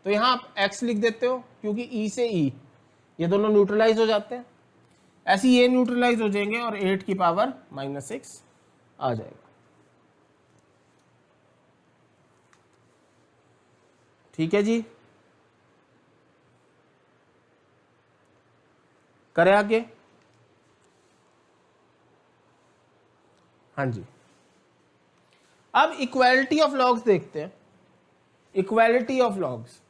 तो यहां आप x लिख देते हो क्योंकि e से e ये दोनों न्यूट्रलाइज हो जाते हैं, ऐसे ये न्यूट्रलाइज हो जाएंगे और 8 की पावर -6 आ जाएगा। ठीक है जी, करें आगे। हाँ जी, अब इक्वालिटी ऑफ लॉग्स देखते हैं। इक्वालिटी ऑफ लॉग्स,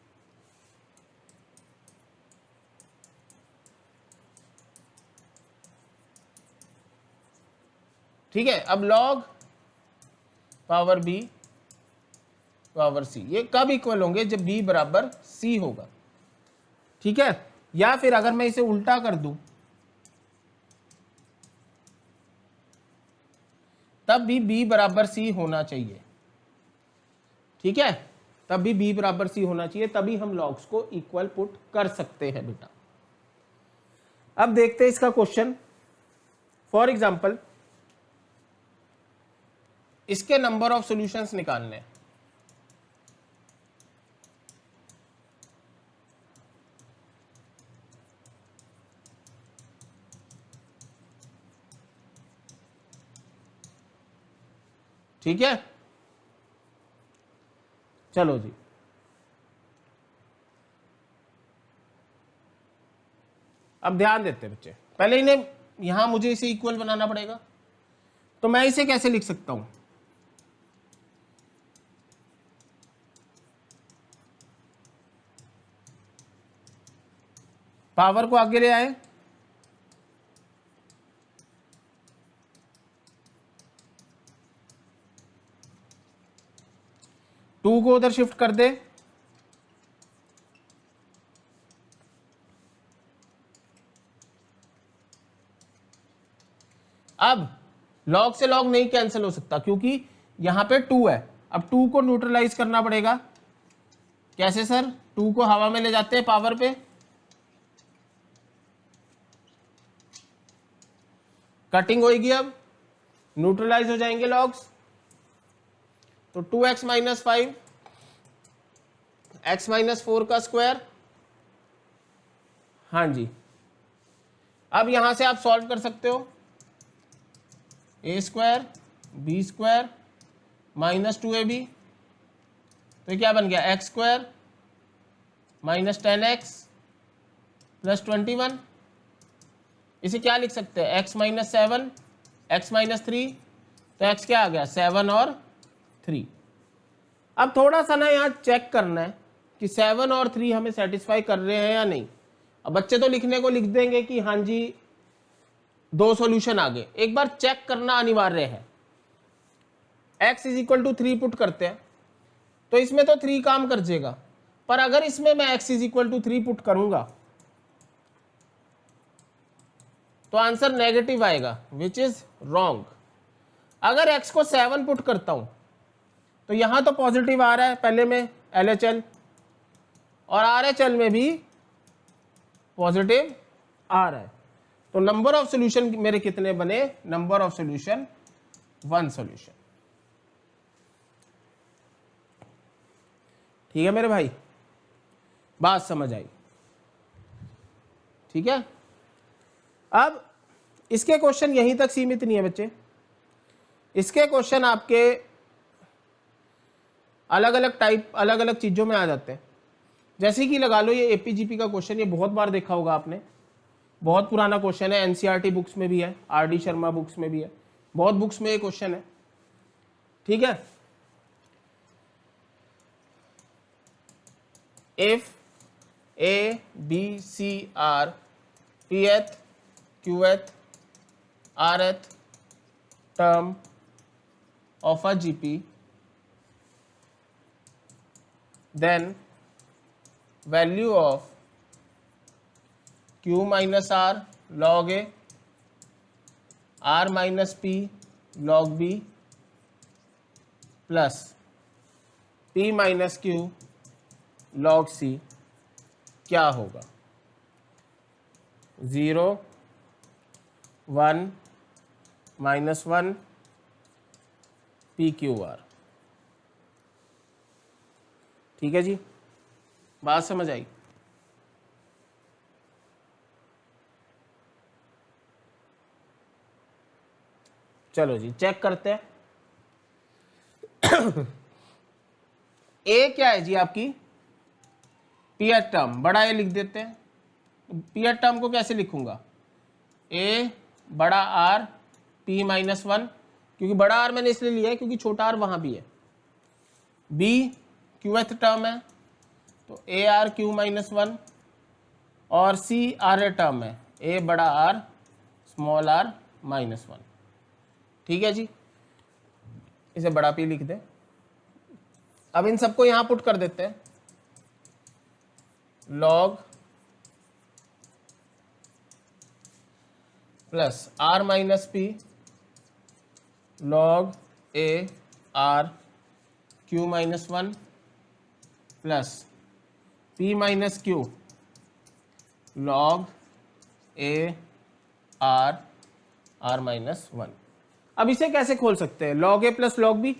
ठीक है। अब log power b power c, ये कब इक्वल होंगे, जब b बराबर c होगा, ठीक है। या फिर अगर मैं इसे उल्टा कर दूं तब भी b बराबर c होना चाहिए, ठीक है, तब भी b बराबर c होना चाहिए, तभी हम लॉग्स को इक्वल पुट कर सकते हैं बेटा। अब देखते हैं इसका क्वेश्चन। फॉर एग्जांपल इसके नंबर ऑफ सॉल्यूशंस निकालने हैं। ठीक है, चलो जी, अब ध्यान देते हैं बच्चे। पहले इन्हें यहां मुझे इसे इक्वल बनाना पड़ेगा, तो मैं इसे कैसे लिख सकता हूं, पावर को आगे ले आए, टू को उधर शिफ्ट कर दे, अब log से log नहीं कैंसिल हो सकता क्योंकि यहां पे 2 है। अब 2 को न्यूट्रलाइज करना पड़ेगा। कैसे सर, 2 को हवा में ले जाते हैं पावर पे, कटिंग होगी, अब न्यूट्रलाइज हो जाएंगे लॉग्स, तो 2x - 5 x - 4 का स्क्वायर। हाँ जी, अब यहां से आप सॉल्व कर सकते हो, a square b square -2ab, तो ये क्या बन गया, x स्क्वायर -10x + 21। इसे क्या लिख सकते हैं, x - 7 x - 3, तो x क्या आ गया, 7 और 3। अब थोड़ा सा ना यहाँ चेक करना है कि 7 और 3 हमें सेटिस्फाई कर रहे हैं या नहीं। अब बच्चे तो लिखने को लिख देंगे कि हाँ जी दो सॉल्यूशन आ गए। एक बार चेक करना अनिवार्य है। x is equal to 3 put करते हैं तो इसमें तो 3 काम कर जाएगा, पर अगर इसमें मैं x is equal to 3 put करूंगा तो आंसर नेगेटिव आएगा, विच इज रॉन्ग। अगर x को 7 पुट करता हूं तो यहां तो पॉजिटिव आ रहा है पहले में LHL, और RHL में भी पॉजिटिव आ रहा है, तो नंबर ऑफ सॉल्यूशन मेरे कितने बने? Number of solution 1 solution. ठीक है मेरे भाई, बात समझ आई? ठीक है। अब इसके क्वेश्चन यहीं तक सीमित नहीं है बच्चे, इसके क्वेश्चन आपके अलग अलग टाइप, अलग अलग चीजों में आ जाते हैं। जैसे कि लगा लो ये एपीजीपी का क्वेश्चन, ये बहुत बार देखा होगा आपने, बहुत पुराना क्वेश्चन है, एनसीईआरटी बुक्स में भी है, आरडी शर्मा बुक्स में भी है, बहुत बुक्स में ये क्वेश्चन है। ठीक है। If a b c are pth qth rth term of a GP, then value of q minus r log a, r minus p log b plus p minus q log c क्या होगा? 0 1 -1 PQR। ठीक है जी, बात समझ आई? चलो जी check करते हैं। ए क्या है जी आपकी? pth टर्म, बड़ा ए लिख देते हैं। pth टर्म को कैसे लिखूंगा? a बड़ा R p -1, क्योंकि बड़ा R मैंने इसलिए लिया है क्योंकि छोटा r वहां भी है। b qth टर्म है तो a r q -1, और c r टर्म है a बड़ा R स्मॉल r -1। ठीक है जी, इसे बड़ा P लिख दे। अब इन सबको यहां पुट कर देते हैं। log plus r minus P log a r q -1 plus p minus q log a r r -1। अब इसे कैसे खोल सकते हैं? log a plus log b।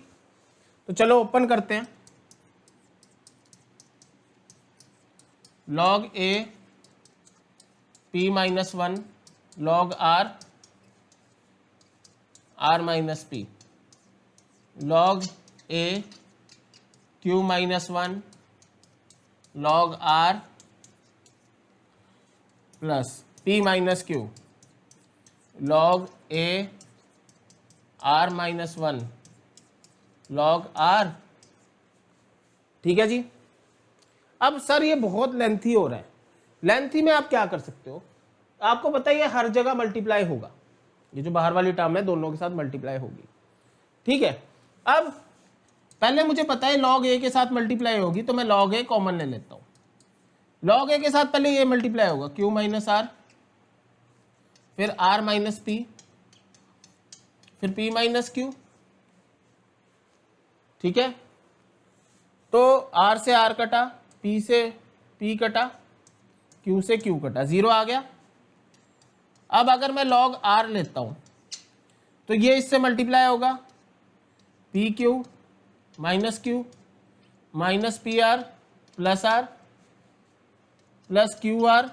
तो चलो ओपन करते हैं। log a p -1 log r r minus p log a q -1 log r plus p minus q log a r -1 log r। ठीक है जी। अब सर ये बहुत लेंथी हो रहा है। लेंथी में आप क्या कर सकते हो? आपको पता है ये हर जगह मल्टीप्लाई होगा, ये जो बाहर वाली टर्म है दोनों के साथ मल्टीप्लाई होगी। ठीक है। अब पहले मुझे पता है log a के साथ मल्टीप्लाई होगी, तो मैं log a कॉमन ले लेता हूं। log a के साथ पहले ये मल्टीप्लाई होगा q माइनस r, फिर r माइनस p, फिर p माइनस q। ठीक है। तो r से r कटा, p से p कटा, q से q कटा, 0 आ गया। अब अगर मैं log r लेता हूं तो ये इससे मल्टीप्लाई होगा P Q minus P R plus r plus Q R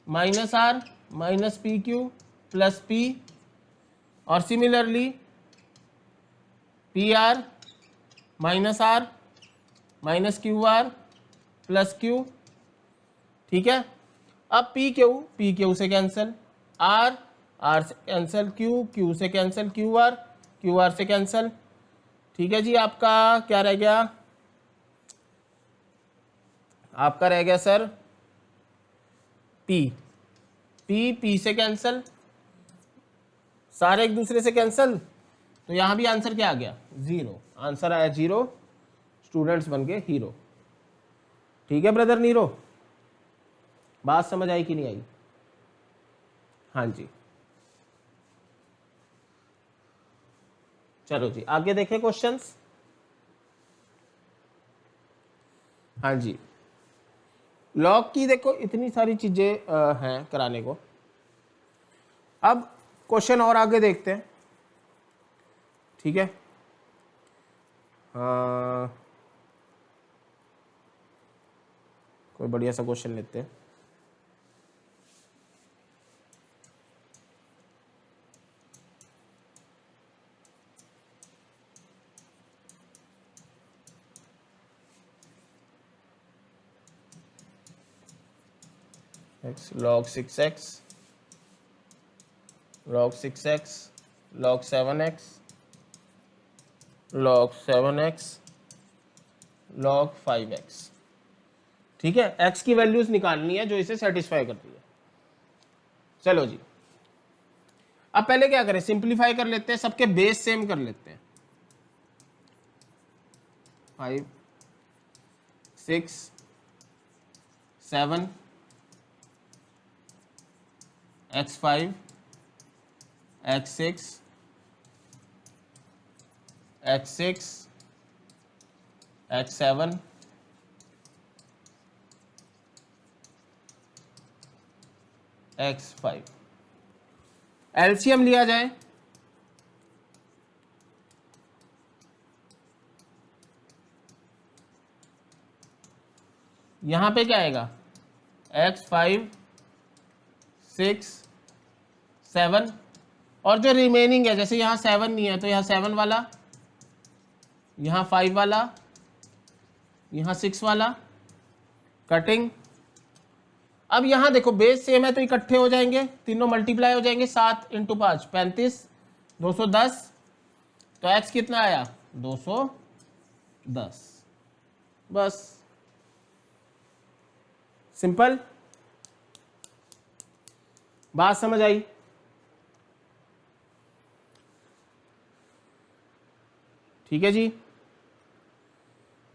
minus P Q plus p, और similarly P R minus Q R plus q। ठीक है। अब पी क्यू से कैंसिल, आर से कैंसिल, क्यू से कैंसिल, क्यू आर से cancel. ठीक है जी। आपका क्या रह गया? आपका रह गया सर पी। पी से कैंसल, सारे एक दूसरे से कैंसल, तो यहां भी आंसर क्या आ गया 0, आंसर आया 0, स्टूडेंट्स बन गए हीरो। ठीक है ब्रदर नीरो, बात समझ आई कि नहीं आई? हाँ जी, चलो जी आगे देखें क्वेश्चंस। हाँ जी, लॉग की देखो इतनी सारी चीजें हैं कराने को। अब क्वेश्चन और आगे देखते हैं, ठीक है। कोई बढ़िया सा क्वेश्चन लेते हैं। x log 6x log 6x log 7x log 7x log 5x। ठीक है, x की वैल्यूज निकालनी है जो इसे सेटिस्फाई करती है। चलो जी, अब पहले क्या करें, सिंप्लीफाई कर लेते हैं, सबके बेस सेम कर लेते हैं। 5 6 7 x5 x6 x6 x7 x5। LCM लिया जाए, यहां पे क्या आएगा x5 6 7, और जो रिमेनिंग है, जैसे यहां 7 नहीं है तो यहां 7 वाला, यहां 5 वाला, यहां 6 वाला, कटिंग। अब यहां देखो बेस सेम है तो इकट्ठे हो जाएंगे, तीनों मल्टीप्लाई हो जाएंगे, 7 × 5 35, 210, तो x कितना आया 210। बस सिंपल, बात समझ आई? ठीक है जी,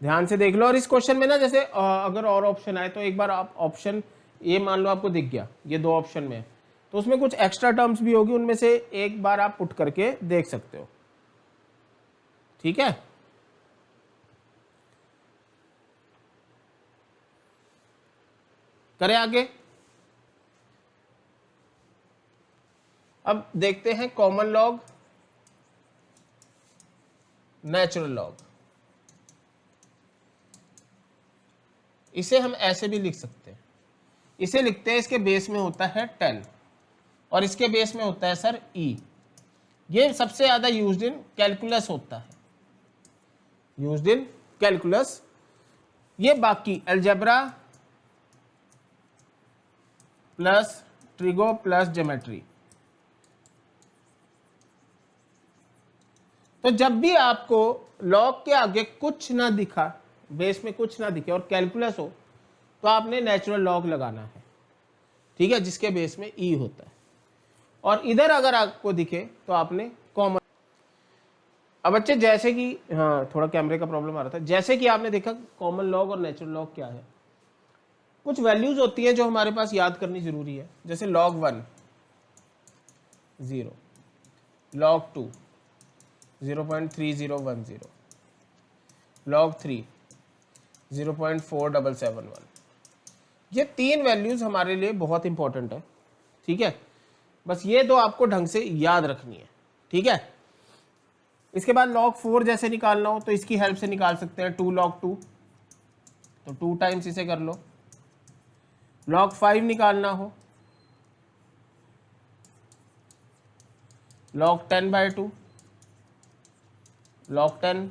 ध्यान से देख लो। और इस क्वेश्चन में ना जैसे अगर और ऑप्शन आए तो एक बार आप ऑप्शन ये मान लो आपको दिख गया, ये 2 ऑप्शन में, तो उसमें कुछ एक्स्ट्रा टर्म्स भी होगी, उनमें से एक बार आप पुट करके देख सकते हो। ठीक है, करें आगे। अब देखते हैं कॉमन लॉग, नेचुरल लॉग। इसे हम ऐसे भी लिख सकते हैं, इसे लिखते हैं, इसके बेस में होता है 10 और इसके बेस में होता है सर e। ये सबसे ज्यादा यूज्ड इन कैलकुलस होता है, यूज्ड इन कैलकुलस। ये बाकी algebra plus trigo plus geometry. तो जब भी आपको लॉग के आगे कुछ ना दिखा, बेस में कुछ ना दिखे और कैलकुलस हो, तो आपने नेचुरल लॉग लगाना है। ठीक है, जिसके बेस में ई होता है। और इधर अगर आपको दिखे तो आपने कॉमन। अब बच्चे जैसे कि, हाँ थोड़ा कैमरे का प्रॉब्लम आ रहा था, जैसे कि आपने देखा कॉमन लॉग और नेचुरल लॉग क्या है, कुछ वैल्यूज होती है जो हमारे पास याद करनी जरूरी है। जैसे log 1 0, log 2 0.3010, log 3 0.4771। ये 3 वैल्यूज हमारे लिए बहुत इंपॉर्टेंट है। ठीक है, बस ये 2 आपको ढंग से याद रखनी है। ठीक है, इसके बाद log 4 जैसे निकालना हो तो इसकी हेल्प से निकाल सकते हैं, 2 log 2, तो 2 टाइम्स इसे कर लो। log 5 निकालना हो, log 10/2, log 10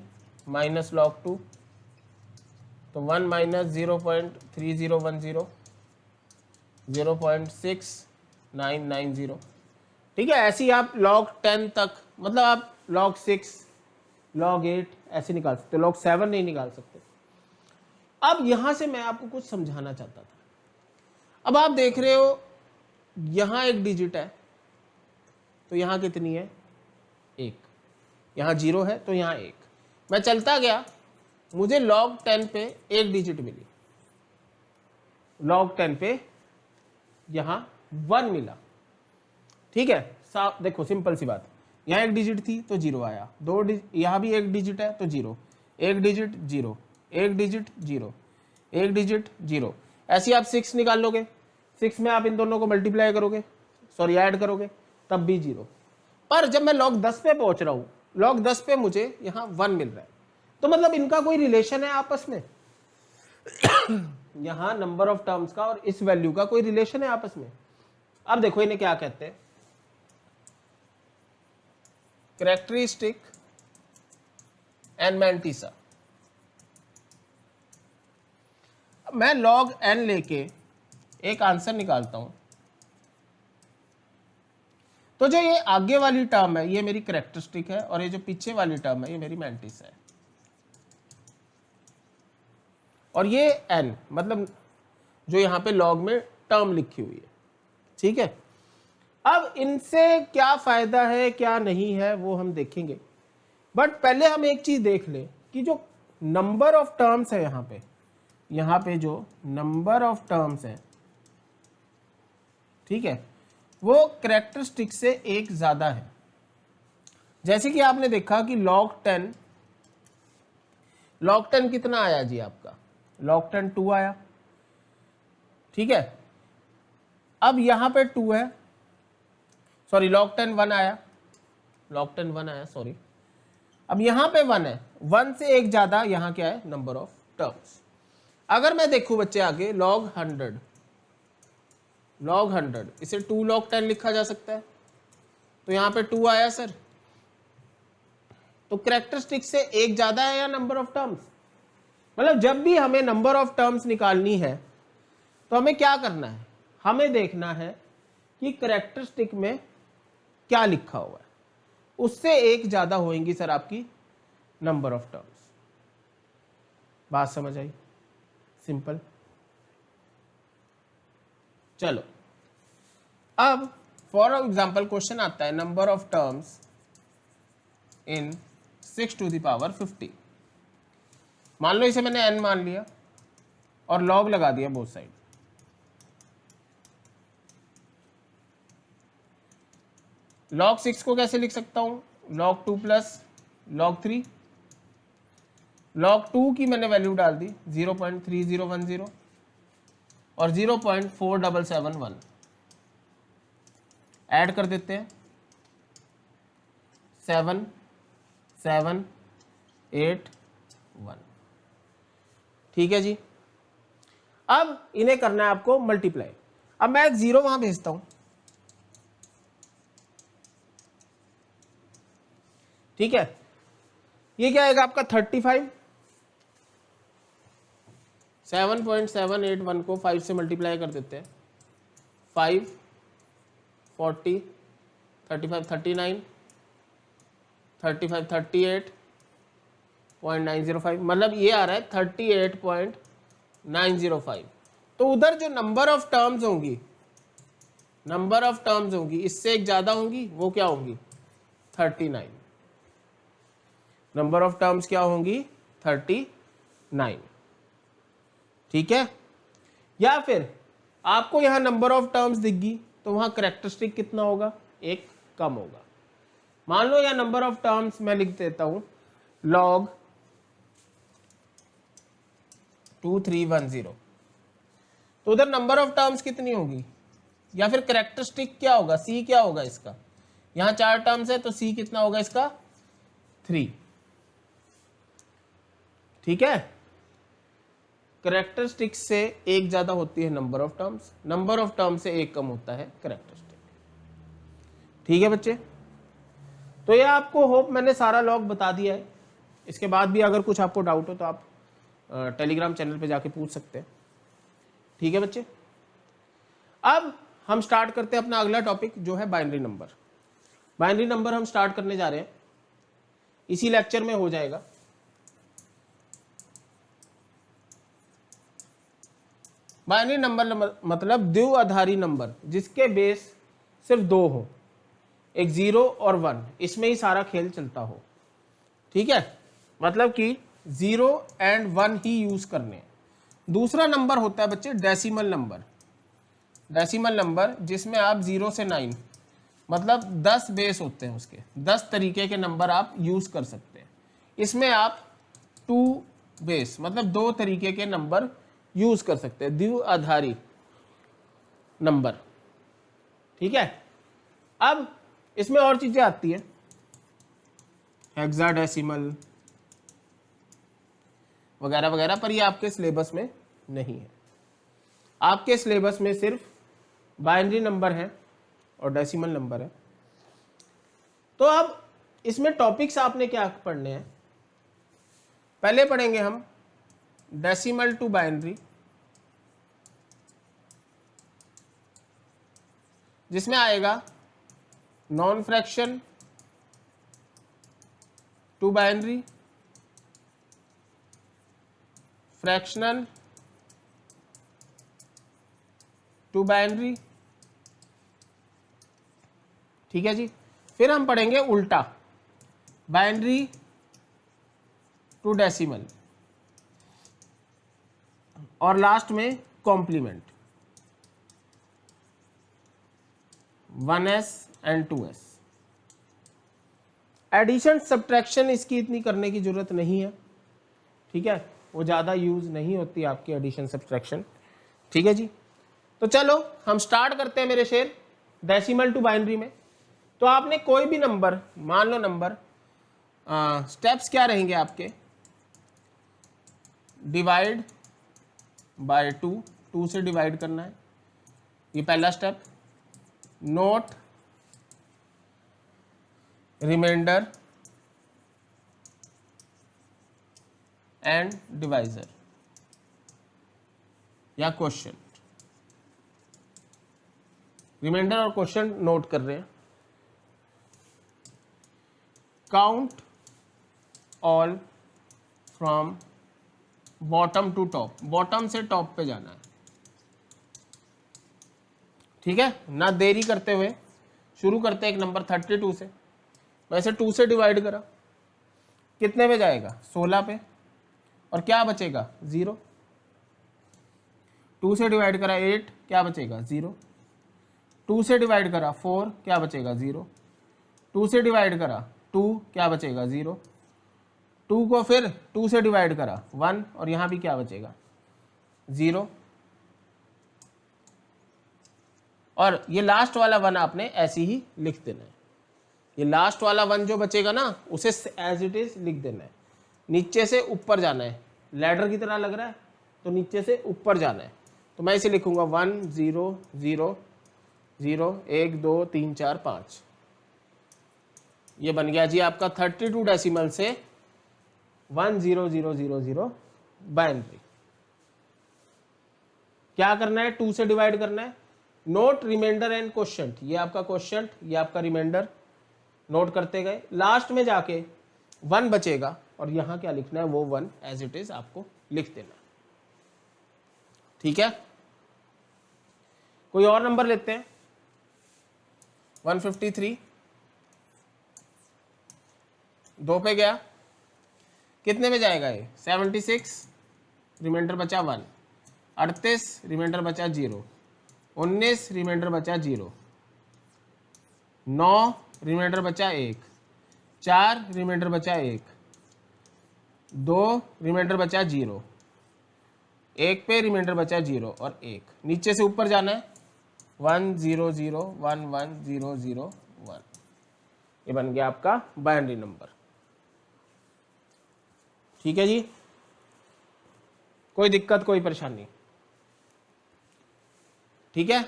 माइनस log 2, तो 1 माइनस 0.3010, 0.6990। ठीक है, ऐसे ही आप log 10 तक, मतलब आप log 6, log 8 ऐसे निकाल सकते हो, log 7 नहीं निकाल सकते। अब यहां से मैं आपको कुछ समझाना चाहता था। अब आप देख रहे हो यहां एक डिजिट है तो यहां कितनी है, 1, यहां 0 है तो यहां 1। मैं चलता गया, मुझे log 10 पे एक डिजिट मिली, log 10 पे यहां 1 मिला। ठीक है, साफ देखो, सिंपल सी बात, यहाँ एक डिजिट थी तो 0 आया, यहाँ भी एक डिजिट है तो 0, एक डिजिट 0, एक डिजिट 0, एक डिजिट 0। ऐसे आप 6 निकाल लोगे, 6 में आप इन दोनों को मल्टीप्लाई करोगे, सॉरी ऐड करोगे, तब भी 0। पर जब मैं log 10 पे पहुंच रहा हूं, log 10 पे मुझे यहाँ 1 मिल रहा है, तो मतलब इनका कोई रिलेशन है आपस में यहाँ नंबर ऑफ टर्म्स का और इस वैल्यू का कोई रिलेशन है आपस में। अब देखो इन्हें क्या कहते हैं, कैरेक्टरिस्टिक एंड मैंटिसा। मैं log n लेके एक आंसर निकालता हूं, तो जो ये आगे वाली टर्म है ये मेरी कैरेक्टरिस्टिक है और ये जो पीछे वाली टर्म है ये मेरी मैंटिस है। और ये n मतलब जो यहां पे log में टर्म लिखी हुई है, ठीक है। अब इनसे क्या फायदा है क्या नहीं है वो हम देखेंगे, बट पहले हम एक चीज देख लें कि जो नंबर ऑफ टर्म्स है यहाँ पे जो नंबर ऑफ टर्म्स है, ठीक है, वो कैरेक्टरिस्टिक से एक ज्यादा है। जैसे कि आपने देखा कि log 10 कितना आया जी आपका, log 10 2 आया, ठीक है। अब यहां पे 2 है, सॉरी log 10 1 आया, log 10 1 आया, सॉरी। अब यहां पे 1 है, 1 से एक ज्यादा यहां क्या है, नंबर ऑफ टर्म्स। अगर मैं देखूं बच्चे आगे log 100, इसे 2 log 10 लिखा जा सकता है, तो यहां पे 2 आया सर। तो कैरेक्टरिस्टिक से एक ज्यादा है या नंबर ऑफ टर्म्स, मतलब जब भी हमें नंबर ऑफ टर्म्स निकालनी है तो हमें क्या करना है, हमें देखना है कि कैरेक्टरिस्टिक में क्या लिखा हुआ है, उससे एक ज्यादा होंगी सर आपकी नंबर ऑफ टर्म्स। बात समझ आई, सिंपल। चलो अब फॉर एग्जाम्पल क्वेश्चन आता है number of terms in 6 to the power 50। मान लो इसे मैंने n मान लिया और log लगा दिया बोथ साइड। log 6 को कैसे लिख सकता हूं, log 2 प्लस log 3। log 2 की मैंने वैल्यू डाल दी 0.3010 और 0.4771 ऐड कर देते हैं, 7 7 8 1, ठीक है जी। अब इन्हें करना है आपको मल्टीप्लाई। अब मैं एक 0 वहां भेजता हूं, ठीक है। ये क्या आएगा आपका 35, 7.781 को 5 से मल्टीप्लाई कर देते हैं, 5 40 35 39 35 38.905, मतलब ये आ रहा है 38.905। तो उधर जो नंबर ऑफ टर्म्स होंगी इससे एक ज्यादा होंगी, वो क्या होंगी 39। नंबर ऑफ टर्म्स क्या होंगी 39, ठीक है। या फिर आपको यहां नंबर ऑफ टर्म्स दिखगी तो वहां कैरेक्टरिस्टिक कितना होगा, एक कम होगा। मान लो या नंबर ऑफ टर्म्स मैं लिख देता हूं log 2310, तो उधर नंबर ऑफ टर्म्स कितनी होगी, या फिर कैरेक्टरिस्टिक क्या होगा, c क्या होगा इसका, यहां 4 टर्म्स है तो c कितना होगा इसका 3, ठीक है। कैरेक्टरिस्टिक से एक ज्यादा होती है number of terms, number of terms से एक कम होता है कैरेक्टरिस्टिक, ठीक है बच्चे। तो ये आपको होप मैंने सारा लॉग बता दिया है। इसके बाद भी अगर कुछ आपको डाउट हो तो आप टेलीग्राम चैनल पे जाके पूछ सकते हैं, ठीक है बच्चे। अब हम स्टार्ट करते हैं अपना अगला टॉपिक जो है बाइनरी नंबर। बाइनरी नंबर हम स्टार्ट करने जा रहे हैं, इसी लेक्चर में हो जाएगा। बाइनरी नंबर मतलब द्विआधारी नंबर जिसके बेस सिर्फ 2 हो, एक 0 और 1, इसमें ही सारा खेल चलता हो। ठीक है, मतलब कि 0 एंड 1 ही यूज करने हैं। दूसरा नंबर होता है बच्चे डेसिमल नंबर। डेसिमल नंबर जिसमें आप 0 से 9 मतलब 10 बेस होते हैं, उसके 10 तरीके के नंबर आप यूज कर सकते हैं। इसमें आप 2 बेस मतलब 2 तरीके के नंबर यूज कर सकते हैं, द्विआधारी नंबर। ठीक है, अब इसमें और चीजें आती है, हेक्साडेसिमल वगैरह वगैरह, पर ये आपके सिलेबस में नहीं है। आपके सिलेबस में सिर्फ बाइनरी नंबर है और डेसिमल नंबर है। तो अब इसमें टॉपिक्स आपने क्या पढ़ने हैं, पहले पढ़ेंगे हम डेसिमल टू बाइनरी, जिसमें आएगा non fraction to binary, fractional to binary. ठीक है जी, फिर हम पढ़ेंगे उल्टा, बाइनरी टू डेसिमल, और लास्ट में complement 1s and 2s। Addition subtraction इसकी इतनी करने की जरूरत नहीं है। ठीक है, वो ज़्यादा यूज नहीं होती आपकी एडिशन सब्ट्रैक्शन। ठीक है जी, तो चलो हम स्टार्ट करते हैं मेरे शेर डेसिमल टू बाइनरी में। तो आपने कोई भी नंबर मान लो, नंबर स्टेप्स क्या रहेंगे आपके, डिवाइड बाय 2, 2 से डिवाइड करना है, ये पहला step. Note reminder and divisor या क्वेश्चन। रिमाइंडर और क्वेश्चन नोट कर रहे हैं। Count all from bottom to top, bottom से टॉप पे जाना है। ठीक है, ना देरी करते हुए शुरू करते हैं एक नंबर 32 से। वैसे 2 से डिवाइड करा, कितने पे जाएगा 16 पे, और क्या बचेगा 0। 2 से डिवाइड करा 8, क्या बचेगा 0। 2 से डिवाइड करा 4, क्या बचेगा 0। 2 से डिवाइड करा 2, क्या बचेगा 0। 2 को फिर 2 से डिवाइड करा 1, और यहाँ भी क्या बचेगा 0। और ये लास्ट वाला 1 आपने ऐसे ही लिख देना है। ये लास्ट वाला 1 जो बचेगा ना, उसे एज इट इज लिख देना है। नीचे से ऊपर जाना है, लैडर की तरह लग रहा है तो नीचे से ऊपर जाना है। तो मैं इसे लिखूंगा 1 0 0 0 1 2 3 4 5। ये बन गया जी आपका 32 डेसिमल से 10000 बाइनरी। क्या करना है, 2 से डिवाइड करना है। नोट रिमाइंडर एंड क्वोशिएंट, ये आपका क्वोशिएंट, ये आपका रिमाइंडर नोट करते गए। लास्ट में जाके 1 बचेगा और यहां क्या लिखना है, वो 1 एज इट इज आपको लिख देना। ठीक है, कोई और नंबर लेते हैं। 153 2 पे गया, कितने में जाएगा ये 76, रिमाइंडर बचा 1। 38 रिमाइंडर बचा 0। 19 रिमाइंडर बचा 0। 9 रिमाइंडर बचा 1। 4 रिमाइंडर बचा 1। 2 रिमाइंडर बचा 0। 1 पे रिमाइंडर बचा 0 और 1। नीचे से ऊपर जाना है 1 0 0 1 1 0 0 1। ये बन गया आपका बाइनरी नंबर। ठीक है जी, कोई दिक्कत कोई परेशानी। ठीक है,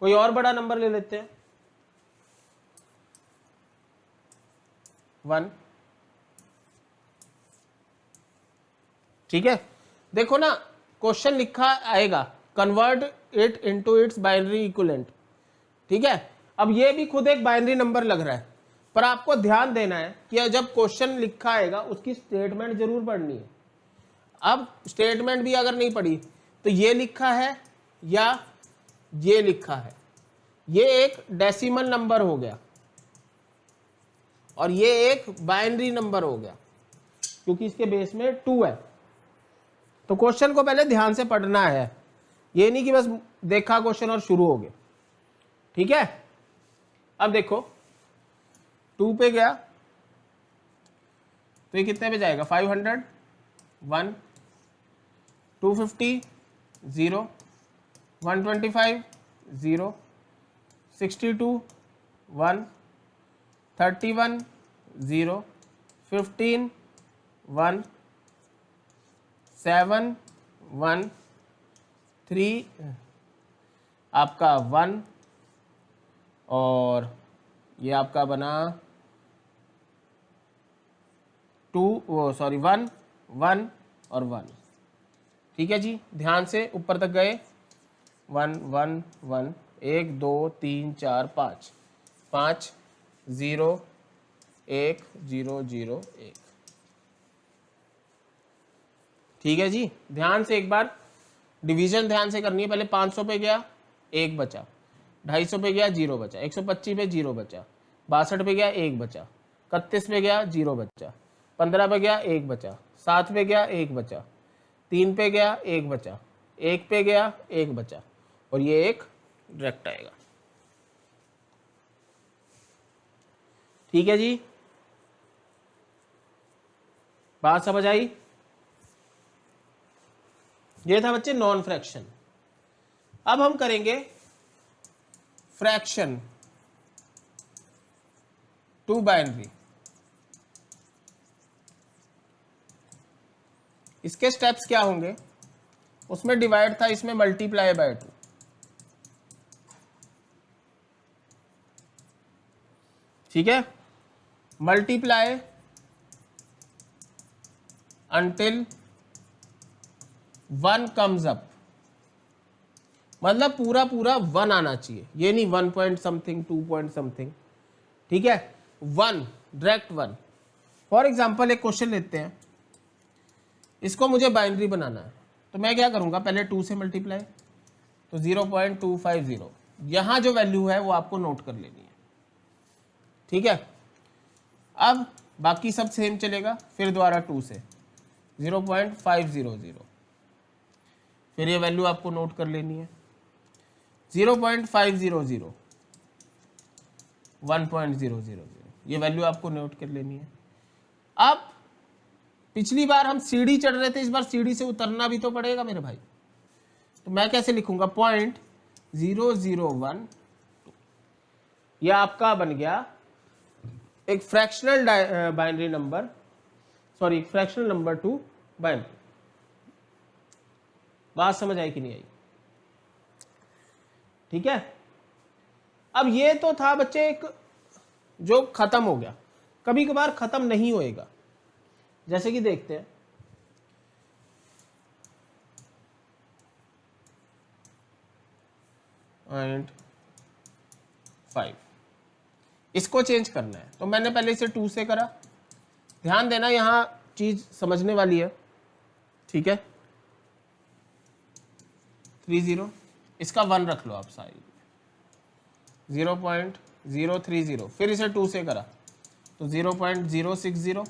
कोई और बड़ा नंबर ले लेते हैं 1। ठीक है, देखो ना क्वेश्चन लिखा आएगा convert it into its binary equivalent. ठीक है, अब ये भी खुद एक बाइनरी नंबर लग रहा है, पर आपको ध्यान देना है कि जब क्वेश्चन लिखा आएगा उसकी स्टेटमेंट जरूर पढ़नी है। अब स्टेटमेंट भी अगर नहीं पढ़ी तो ये लिखा है या ये लिखा है, ये एक डेसिमल नंबर हो गया और ये एक बाइनरी नंबर हो गया क्योंकि इसके बेस में 2 है। तो क्वेश्चन को पहले ध्यान से पढ़ना है, ये नहीं कि बस देखा क्वेश्चन और शुरू हो गए। ठीक है, अब देखो 2 पे गया तो ये कितने पे जाएगा, 500, 1, 250, 0, 125, 0, 62, 1, 31, 0, 15, 1, 7, 1, 3 आपका 1 और ये आपका बना 1, 1 और 1। ठीक है जी, ध्यान से ऊपर तक गए, 1 1 1, 1 2 3 4 5, 5 0 1 0 0 1। ठीक है जी, ध्यान से एक बार डिवीजन ध्यान से करनी है। पहले 500 पे गया 1 बचा, 250 पे गया 0 बचा, 125 पे 0 बचा, 62 पे गया 1 बचा, 31 पे गया 0 बचा, 15 पे गया 1 बचा, 7 पे गया 1 बचा, 3 पे गया 1 बचा, 1 पे गया 1 बचा और ये एक डायरेक्ट आएगा। ठीक है जी, बात समझ आई? ये था बच्चे नॉन फ्रैक्शन। अब हम करेंगे फ्रैक्शन टू बाइनरी। इसके स्टेप्स क्या होंगे, उसमें डिवाइड था, इसमें मल्टीप्लाई बाय 2। ठीक है, मल्टीप्लाई अंटिल 1 कम्स अप, मतलब पूरा पूरा 1 आना चाहिए, ये नहीं 1 पॉइंट समथिंग 2 पॉइंट समथिंग। ठीक है, 1 डायरेक्ट 1। फॉर एग्जांपल एक क्वेश्चन लेते हैं, इसको मुझे बाइनरी बनाना है, तो मैं क्या करूंगा, पहले 2 से मल्टीप्लाई, तो 0.250, यहां जो वैल्यू है वो आपको नोट कर लेनी है। ठीक है, अब बाकी सब सेम चलेगा, फिर दोबारा 2 से 0.500, फिर ये वैल्यू आपको नोट कर लेनी है, 0.500, 1.000, ये वैल्यू आपको नोट कर लेनी है। अब पिछली बार हम सीढ़ी चढ़ रहे थे, इस बार सीढ़ी से उतरना भी तो पड़ेगा मेरे भाई, तो मैं कैसे लिखूंगा, 0.001, यह आपका बन गया एक fractional binary number, sorry fractional number two binary. बात समझ आई कि नहीं आई? ठीक है, अब ये तो था बच्चे एक जो खत्म हो गया, कभी कभार खत्म नहीं होएगा, जैसे कि देखते हैं 5, इसको चेंज करना है, तो मैंने पहले इसे 2 से करा। ध्यान देना, यहां चीज समझने वाली है। ठीक है, 30, इसका 1 रख लो आप सारी, 0.030, फिर इसे 2 से करा तो 0.060,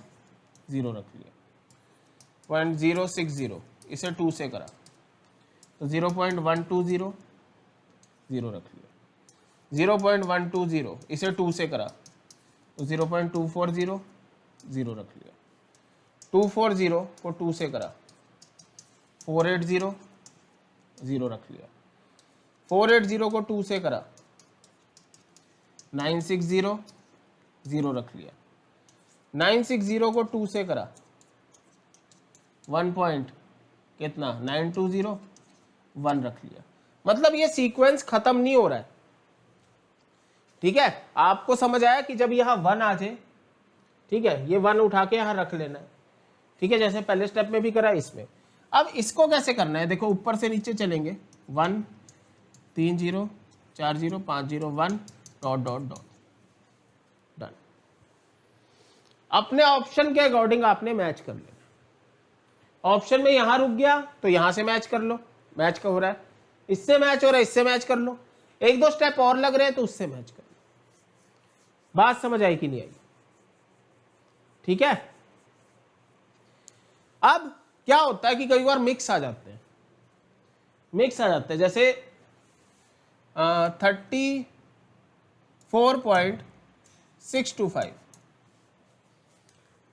0 रख लिया, 0.060, इसे 2 से करा तो 0.120, 0 रख लिया, 0.120, इसे 2 से करा तो 0.240, 0 रख लिया, 240 को 2 से करा 480, 0 रख लिया, 480 को 2 से करा 960, 0 रख लिया, 960 को 2 से करा 1 पॉइंट कितना 920, 1 रख लिया। मतलब ये सीक्वेंस खत्म नहीं हो रहा है। ठीक है, आपको समझ आया कि जब यहां 1 आ जाए, ठीक है, ये 1 उठा के यहां रख लेना है। ठीक है, जैसे पहले स्टेप में भी करा इसमें। अब इसको कैसे करना है, देखो ऊपर से नीचे चलेंगे, 1 3 0 4 0 5 0 1 डॉट डॉट डॉट, डन। अपने ऑप्शन के अकॉर्डिंग आपने मैच कर लेना। ऑप्शन में यहां रुक गया तो यहां से मैच कर लो, मैच का हो रहा है, इससे मैच हो रहा है, इससे मैच कर लो, एक दो स्टेप और लग रहे हैं तो उससे मैच कर लो। बात समझ आई कि नहीं आई? ठीक है। अब क्या होता है कि कई बार मिक्स आ जाते हैं, जैसे 34.625।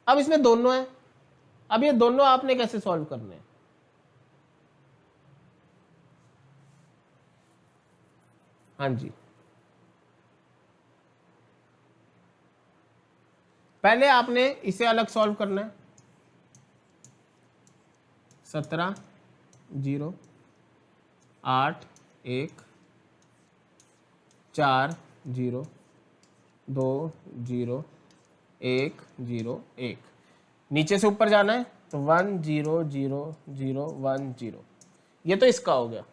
अब इसमें दोनों है, अब ये दोनों आपने कैसे सॉल्व करने हैं? हाँ जी, पहले आपने इसे अलग सॉल्व करना है। 17 0 8 1 4 0 2 0 1 0 1, नीचे से ऊपर जाना है तो 1 0 0 0 1 0, ये तो इसका हो गया।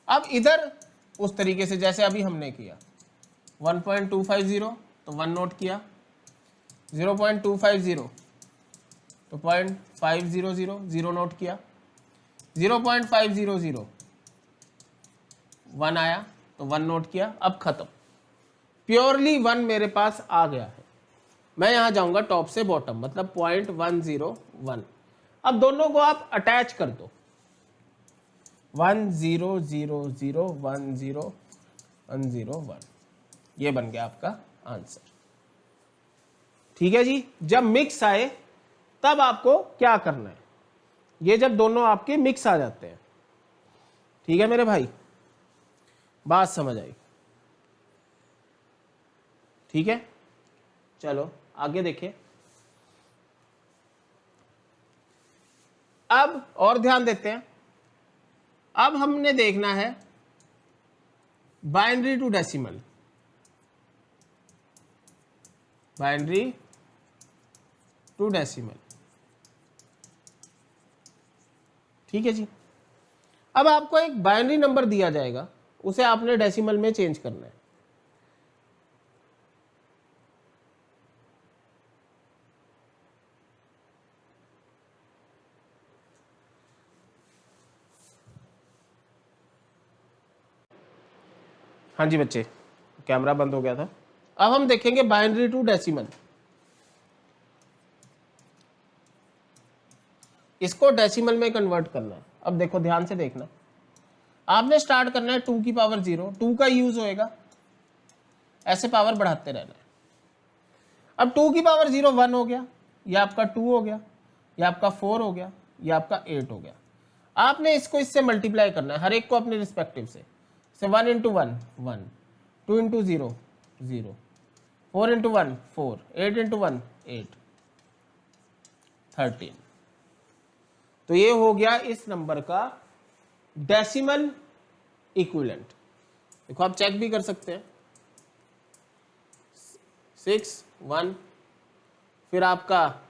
अब इधर उस तरीके से जैसे अभी हमने किया, 1.250 तो 1 नोट किया, 0.250 तो 0.500 0 नोट किया, 0.500 1 आया तो 1 नोट किया। अब खत्म, प्योरली 1 मेरे पास आ गया है। मैं यहां जाऊंगा टॉप से बॉटम, मतलब 0.101। अब दोनों को आप अटैच कर दो, 1 0 0 0 1 0 1 0 1, ये बन गया आपका आंसर। ठीक है जी। जब मिक्स आए तब आपको क्या करना है, ये जब दोनों आपके मिक्स आ जाते हैं। ठीक है मेरे भाई, बात समझ आई? ठीक है, चलो आगे देखें। अब और ध्यान देते हैं, अब हमने देखना है binary to decimal, binary to decimal. ठीक है जी। अब आपको एक बाइनरी नंबर दिया जाएगा, उसे आपने डेसिमल में चेंज करना है। हाँ जी बच्चे, कैमरा बंद हो गया था। अब हम देखेंगे बाइनरी टू डेसिमल। इसको डेसिमल में कन्वर्ट करना है। अब देखो ध्यान से देखना, आपने स्टार्ट करना है 2 की पावर 0, 2 का यूज होएगा, ऐसे पावर बढ़ाते रहना है। अब 2 की पावर 0 1 हो गया, या आपका 2 हो गया, या आपका 4 हो गया, या आपका 8 हो गया। आपने इसको इससे मल्टीप्लाई करना है, हर एक को अपने रिस्पेक्टिव से 1 इंटू 1 1, 2 इंटू 0 0, 4 इंटू 1 4, 8 इंटू 1 8, 13। तो ये हो गया इस नंबर का डेसिमल इक्विवेलेंट। देखो आप चेक भी कर सकते हैं, 6 1, फिर आपका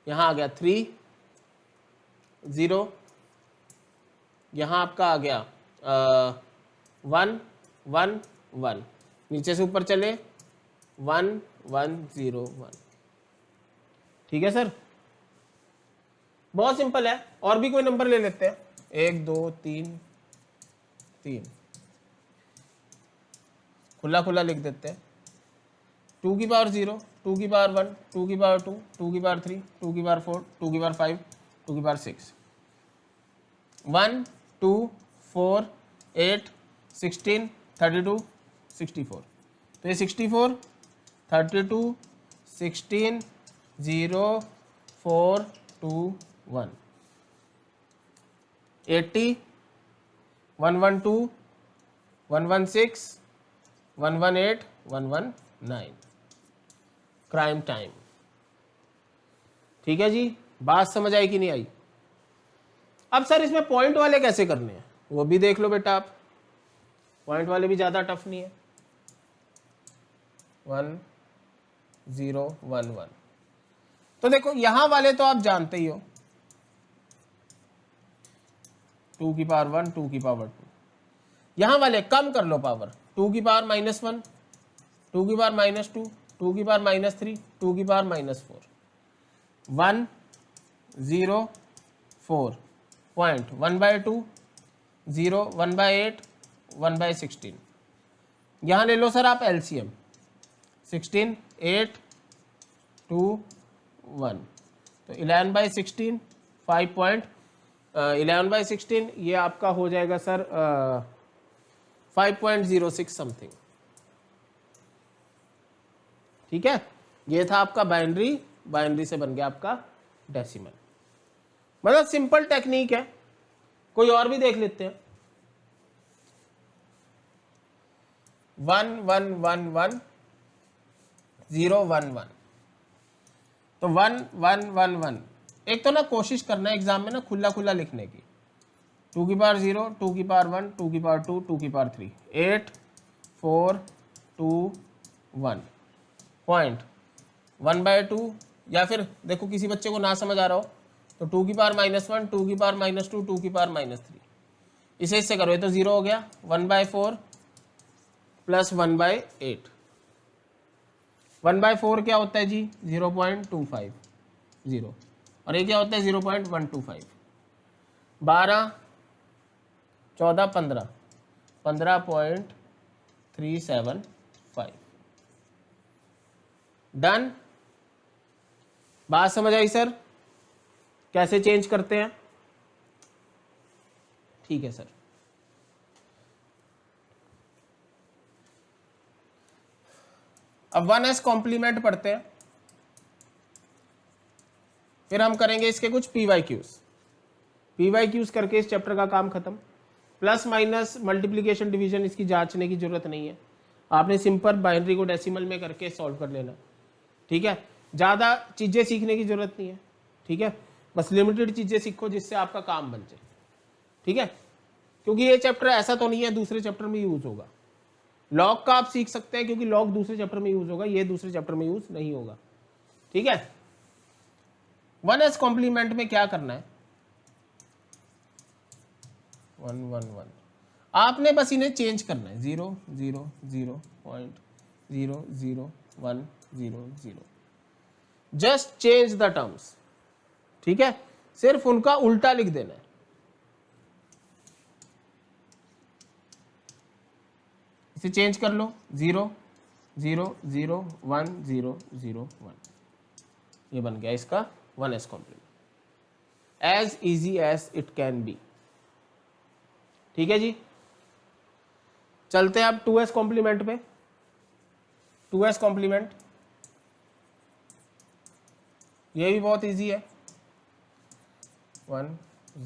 यहां आ गया 3 0, यहां आपका आ गया 1 1 1, नीचे से ऊपर चले 1 1 0 1। ठीक है सर, बहुत सिंपल है। और भी कोई नंबर ले लेते हैं, 1 2 3 3, खुला खुला लिख देते हैं। 2 की पावर 0, 2 की पावर 1, 2 की पावर 2, 2 की पावर 3, 2 की पावर 4, 2 की पावर 5, 2 की पावर 6, 1 2 4 8 16 32 64। तो ये 64 32 16 0 4 2 1, 80 112 116 118 119। Crime time. ठीक है जी, बात समझ आई कि नहीं आई? अब सर इसमें पॉइंट वाले कैसे करने हैं वो भी देख लो बेटा आप, पॉइंट वाले भी ज्यादा टफ नहीं है। 1 0 1 1, तो देखो यहां वाले तो आप जानते ही हो, 2 की पावर 1 2 की पावर 2, यहां वाले कम कर लो पावर, 2 की पावर -1 2 की पावर -2 2 की पावर -3 2 की पावर -4, 1 0 4 पॉइंट 1/2 0 1/8 1/16। यहाँ ले लो सर आप एलसीएम 16 8 2 1 तो 11/16 11/16 ये आपका हो जाएगा सर 5.06 समथिंग। ठीक है, ये था आपका बाइनरी, बाइनरी से बन गया आपका डेसिमल। मतलब सिंपल टेक्निक है। कोई और भी देख लेते हैं। 1 1 1 1 0 1 1 तो 1 1 1 1 एक तो ना कोशिश करना है एग्जाम में ना खुला खुला लिखने की। 2 की पावर 0 2 की पावर 1 2 की पावर 2 2 की पावर 3 8 4 2 1 पॉइंट 1/2 या फिर देखो किसी बच्चे को ना समझ आ रहा हो तो 2 की पावर -1 2 की पावर -2 2 की पावर -3 इसे इससे करो, ये तो 0 हो गया। 1/4 प्लस 1/8 1/4 क्या होता है जी 0.250 और ये क्या होता है 0.125 12 14 15 15.375 डन। बात समझ आई सर कैसे चेंज करते हैं? ठीक है सर। अब 1s कॉम्प्लीमेंट पढ़ते हैं, फिर हम करेंगे इसके कुछ पीवाईक्यूज करके इस चैप्टर का काम खत्म। प्लस माइनस मल्टीप्लिकेशन डिवीजन इसकी जांचने की जरूरत नहीं है, आपने सिंपल बाइनरी को डेसिमल में करके सॉल्व कर लेना। ठीक है, ज़्यादा चीज़ें सीखने की जरूरत नहीं है। ठीक है, बस लिमिटेड चीज़ें सीखो जिससे आपका काम बन जाए। ठीक है, क्योंकि ये चैप्टर ऐसा तो नहीं है दूसरे चैप्टर में यूज होगा। लॉग का आप सीख सकते हैं क्योंकि लॉग दूसरे चैप्टर में यूज होगा, ये दूसरे चैप्टर में यूज नहीं होगा। ठीक है, 1s कॉम्प्लीमेंट में क्या करना है 1 1 1 आपने बस इन्हें चेंज करना है 0 0 0 0 0 1 0 0 जस्ट चेंज द टर्म्स। ठीक है, सिर्फ उनका उल्टा लिख देना है। इसे चेंज कर लो 0 0 0 1 0 0 1 ये बन गया इसका 1s complement, as easy as it can be. ठीक है जी, चलते हैं अब 2s कॉम्प्लीमेंट पे। 2s कॉम्प्लीमेंट ये भी बहुत इजी है 1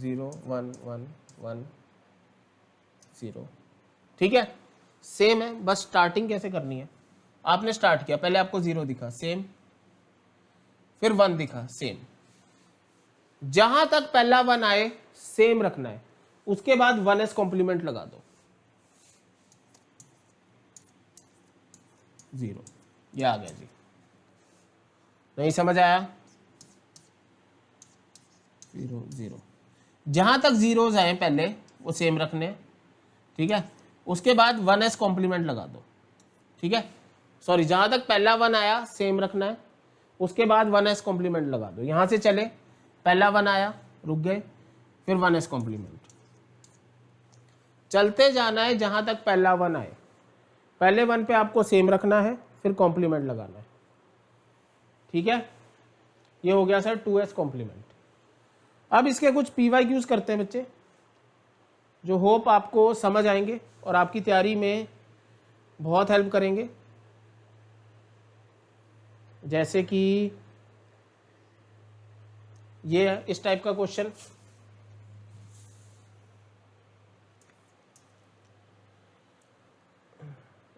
0 1 1 1 0। ठीक है, सेम है, बस स्टार्टिंग कैसे करनी है। आपने स्टार्ट किया, पहले आपको 0 दिखा सेम, फिर 1 दिखा सेम, जहां तक पहला 1 आए सेम रखना है, उसके बाद 1s कॉम्प्लीमेंट लगा दो 0। ये आ गया जी, नहीं समझ आया 0 0 जहां तक जीरोज आए पहले वो सेम रखने। ठीक है, उसके बाद 1s कॉम्प्लीमेंट लगा दो। ठीक है, सॉरी, जहां तक पहला 1 आया सेम रखना है, उसके बाद 1s कॉम्प्लीमेंट लगा दो। यहां से चले, पहला 1 आया रुक गए, फिर 1s कॉम्प्लीमेंट चलते जाना है जहां तक पहला 1 आए। पहले 1 पे आपको सेम रखना है, फिर कॉम्प्लीमेंट लगाना है। ठीक है, ये हो गया सर 2s कॉम्प्लीमेंट। अब इसके कुछ पीवाईक्यूज करते हैं बच्चे, जो होप आपको समझ आएंगे और आपकी तैयारी में बहुत हेल्प करेंगे। जैसे कि ये इस टाइप का क्वेश्चन,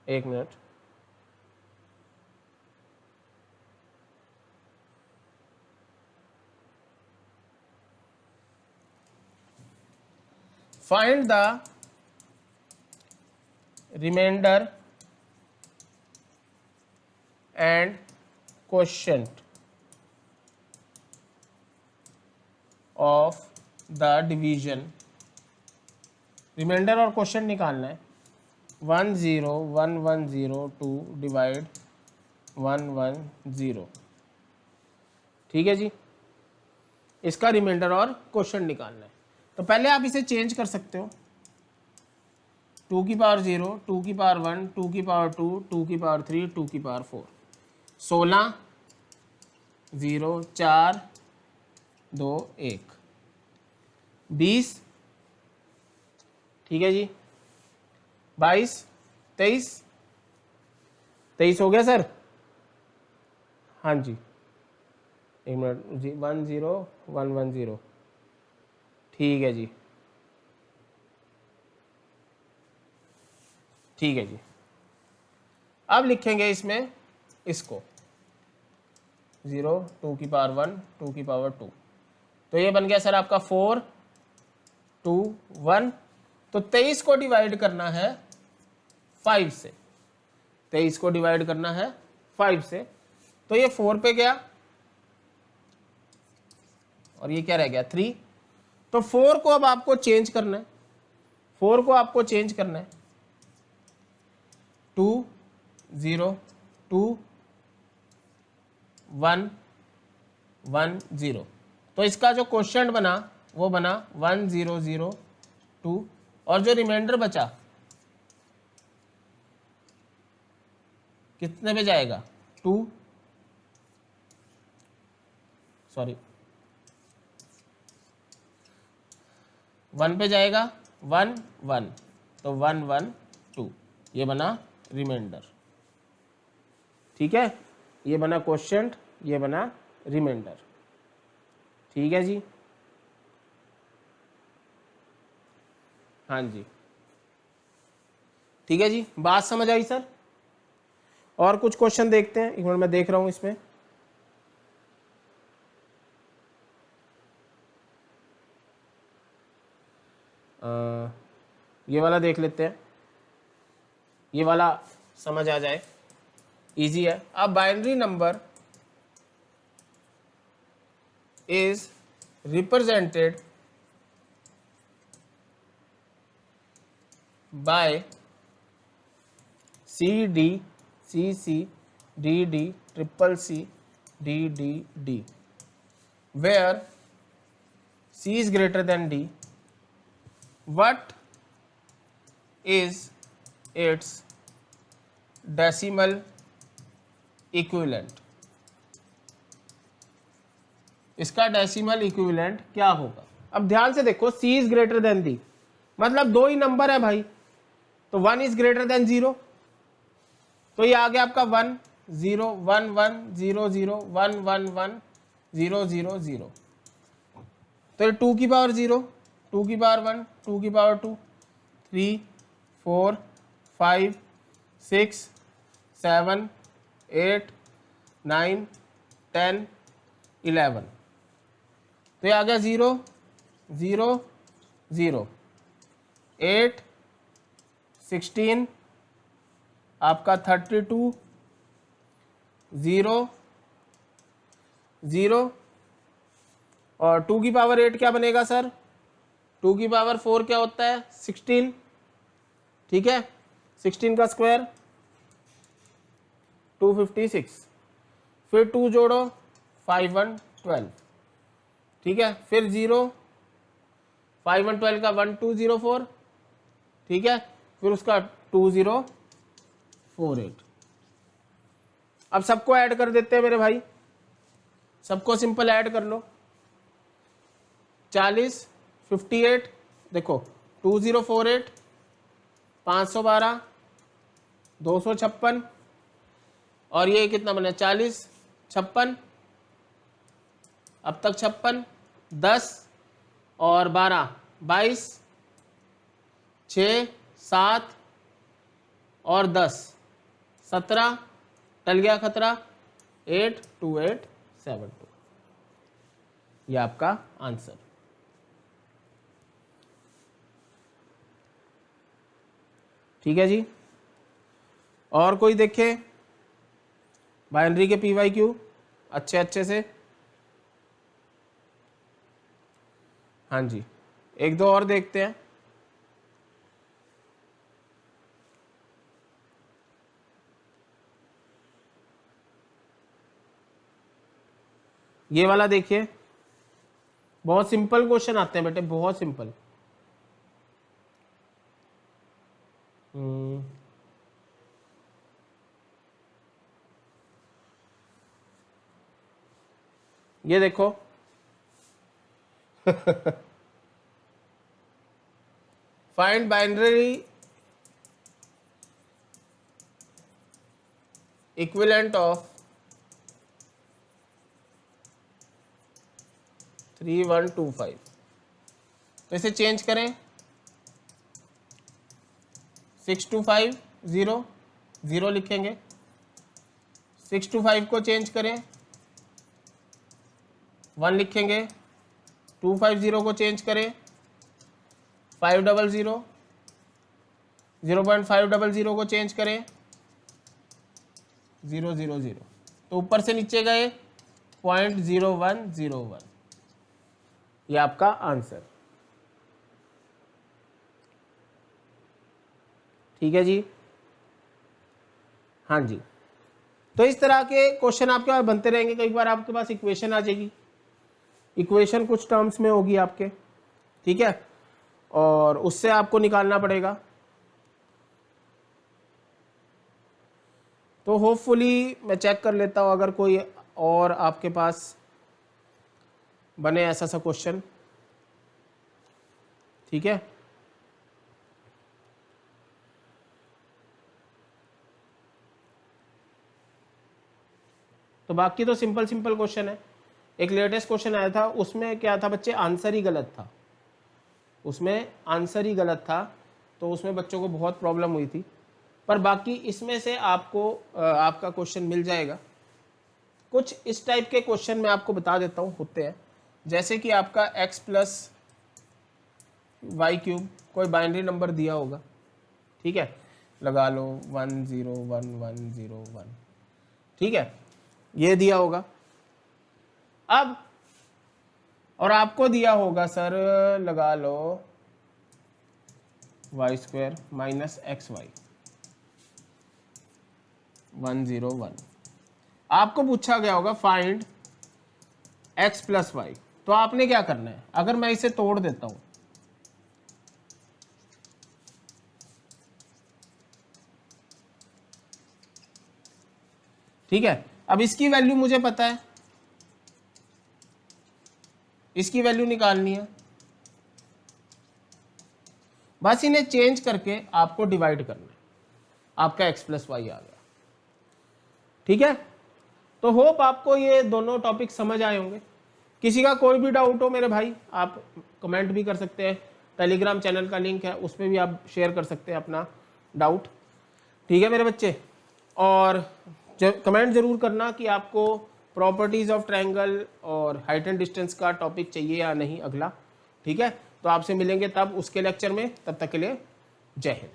एक minute, find the remainder and quotient of the division। Reminder और क्वेश्चन निकालना है 1 0 1 1 0 2 डिवाइड 1 1 0। ठीक है जी, इसका रिमाइंडर और क्वेश्चन निकालना है। तो पहले आप इसे चेंज कर सकते हो, 2 की पावर 0, 2 की पावर 1, 2 की पावर 2, 2 की पावर 3, 2 की पावर 4, 16, 0, 4, 2, 1, 20, ठीक है जी, 22, 23, 23 हो गया सर। हाँ जी, एक मिनट जी, 10110, ठीक है जी, ठीक है जी। अब लिखेंगे इसमें इसको 0, 2 की पावर 1, 2 की पावर 2, तो ये बन गया सर आपका 4, 2, 1। तो 23 को डिवाइड करना है 5 से, 23 को डिवाइड करना है 5 से, तो ये 4 पे गया और ये क्या रह गया 3। तो 4 को अब आपको चेंज करना है, 4 को आपको चेंज करना है 2, 0, 2, 1, 1, 0। तो इसका जो क्वोशिएंट बना वो बना 1, 0, 0, 2, और जो रिमाइंडर बचा कितने पे जाएगा 2, सॉरी 1 पे जाएगा 1, 1, तो 1, 1, 2, ये बना रिमाइंडर, ठीक है, ये बना क्वोशिएंट, ये बना रिमाइंडर, ठीक है जी। हाँ जी, ठीक है जी, बात समझ आई सर। और कुछ क्वेश्चन देखते हैं, एक मिनट मैं देख रहा हूं इसमें। ये वाला देख लेते हैं, ये वाला समझ आ जाए, इजी है। अब binary number is represented by CD, CC, DD, triple C, DDD, where C is greater than D. What is its decimal equivalent? इसका डेसिमल इक्विवेलेंट क्या होगा? अब ध्यान से देखो, C is greater than D, मतलब दो ही नंबर है भाई, तो 1 इज ग्रेटर देन 0, तो ये आ गया आपका 1, 0, 1, 1, 0, 0, 1, 1, 1, 0, 0, 0, तो ये 2 की पावर 0, 2 की पावर 1, 2 की पावर 2, 3, 4, 5, 6, 7, 8, 9, 10, 11, तो ये आ गया 0, 0, 0, 8, 16, आपका 32, 0, 0, और 2 की पावर 8 क्या बनेगा सर? 2 की पावर 4 क्या होता है? 16, ठीक है, 16 का स्क्वायर 256, फिर 2 जोड़ो 5, 1, 12, ठीक है, फिर 0, 5, 1, 12 का 1, 2, 0, 4, ठीक है, फिर उसका 2, 0, 4, 8। अब सबको ऐड कर देते हैं मेरे भाई, सबको सिंपल ऐड कर लो, 40, 58, देखो 2048, 512, 256, और ये कितना बना 40, 56, अब तक 56, 10 और 12, 22, 6, 7 और 10, 17, टल गया खतरा, 8, 2, 8, 7, 2, ये आपका आंसर। ठीक है जी, और कोई देखे बाइनरी के PYQ अच्छे से? हाँ जी, एक दो और देखते हैं। ये वाला देखिए, बहुत सिंपल क्वेश्चन आते हैं बेटे, बहुत सिंपल। ये देखो फाइंड बाइनरी इक्विवेलेंट ऑफ 3125। तो इसे चेंज करें 625 0 0 लिखेंगे। 625 को चेंज करें 1 लिखेंगे। 250 को चेंज करें 500 0.500 को चेंज करें 000। तो ऊपर से नीचे गए 0.0101। ये आपका आंसर। ठीक है जी, हाँ जी। तो इस तरह के क्वेश्चन आपके पास बनते रहेंगे। कई बार आपके पास इक्वेशन आ जाएगी, इक्वेशन कुछ टर्म्स में होगी आपके, ठीक है, और उससे आपको निकालना पड़ेगा। तो होपफुली मैं चेक कर लेता हूँ अगर कोई और आपके पास बने ऐसा सा क्वेश्चन, ठीक है। तो बाकी तो सिंपल सिंपल क्वेश्चन है। एक लेटेस्ट क्वेश्चन आया था, उसमें क्या था बच्चे, आंसर ही गलत था, उसमें आंसर ही गलत था, तो उसमें बच्चों को बहुत प्रॉब्लम हुई थी। पर बाकी इसमें से आपको आपका क्वेश्चन मिल जाएगा। कुछ इस टाइप के क्वेश्चन मैं आपको बता देता हूँ होते हैं, जैसे कि आपका x + y³ कोई बाइनरी नंबर दिया होगा, ठीक है, लगा लो 101101, ठीक है, ये दिया होगा। अब और आपको दिया होगा सर, लगा लो y² - xy 101। आपको पूछा गया होगा फाइंड x + y। तो आपने क्या करना है, अगर मैं इसे तोड़ देता हूं, ठीक है, अब इसकी वैल्यू मुझे पता है, इसकी वैल्यू निकालनी है, बस इन्हें चेंज करके आपको डिवाइड करना है, आपका x + y आ गया, ठीक है। तो होप आपको ये दोनों टॉपिक समझ आए होंगे। किसी का कोई भी डाउट हो मेरे भाई, आप कमेंट भी कर सकते हैं, टेलीग्राम चैनल का लिंक है, उस पर भी आप शेयर कर सकते हैं अपना डाउट, ठीक है मेरे बच्चे। और कमेंट जरूर करना कि आपको प्रॉपर्टीज ऑफ ट्रायंगल और हाइट एंड डिस्टेंस का टॉपिक चाहिए या नहीं अगला, ठीक है। तो आपसे मिलेंगे तब उसके लेक्चर में, तब तक के लिए जय हिंद।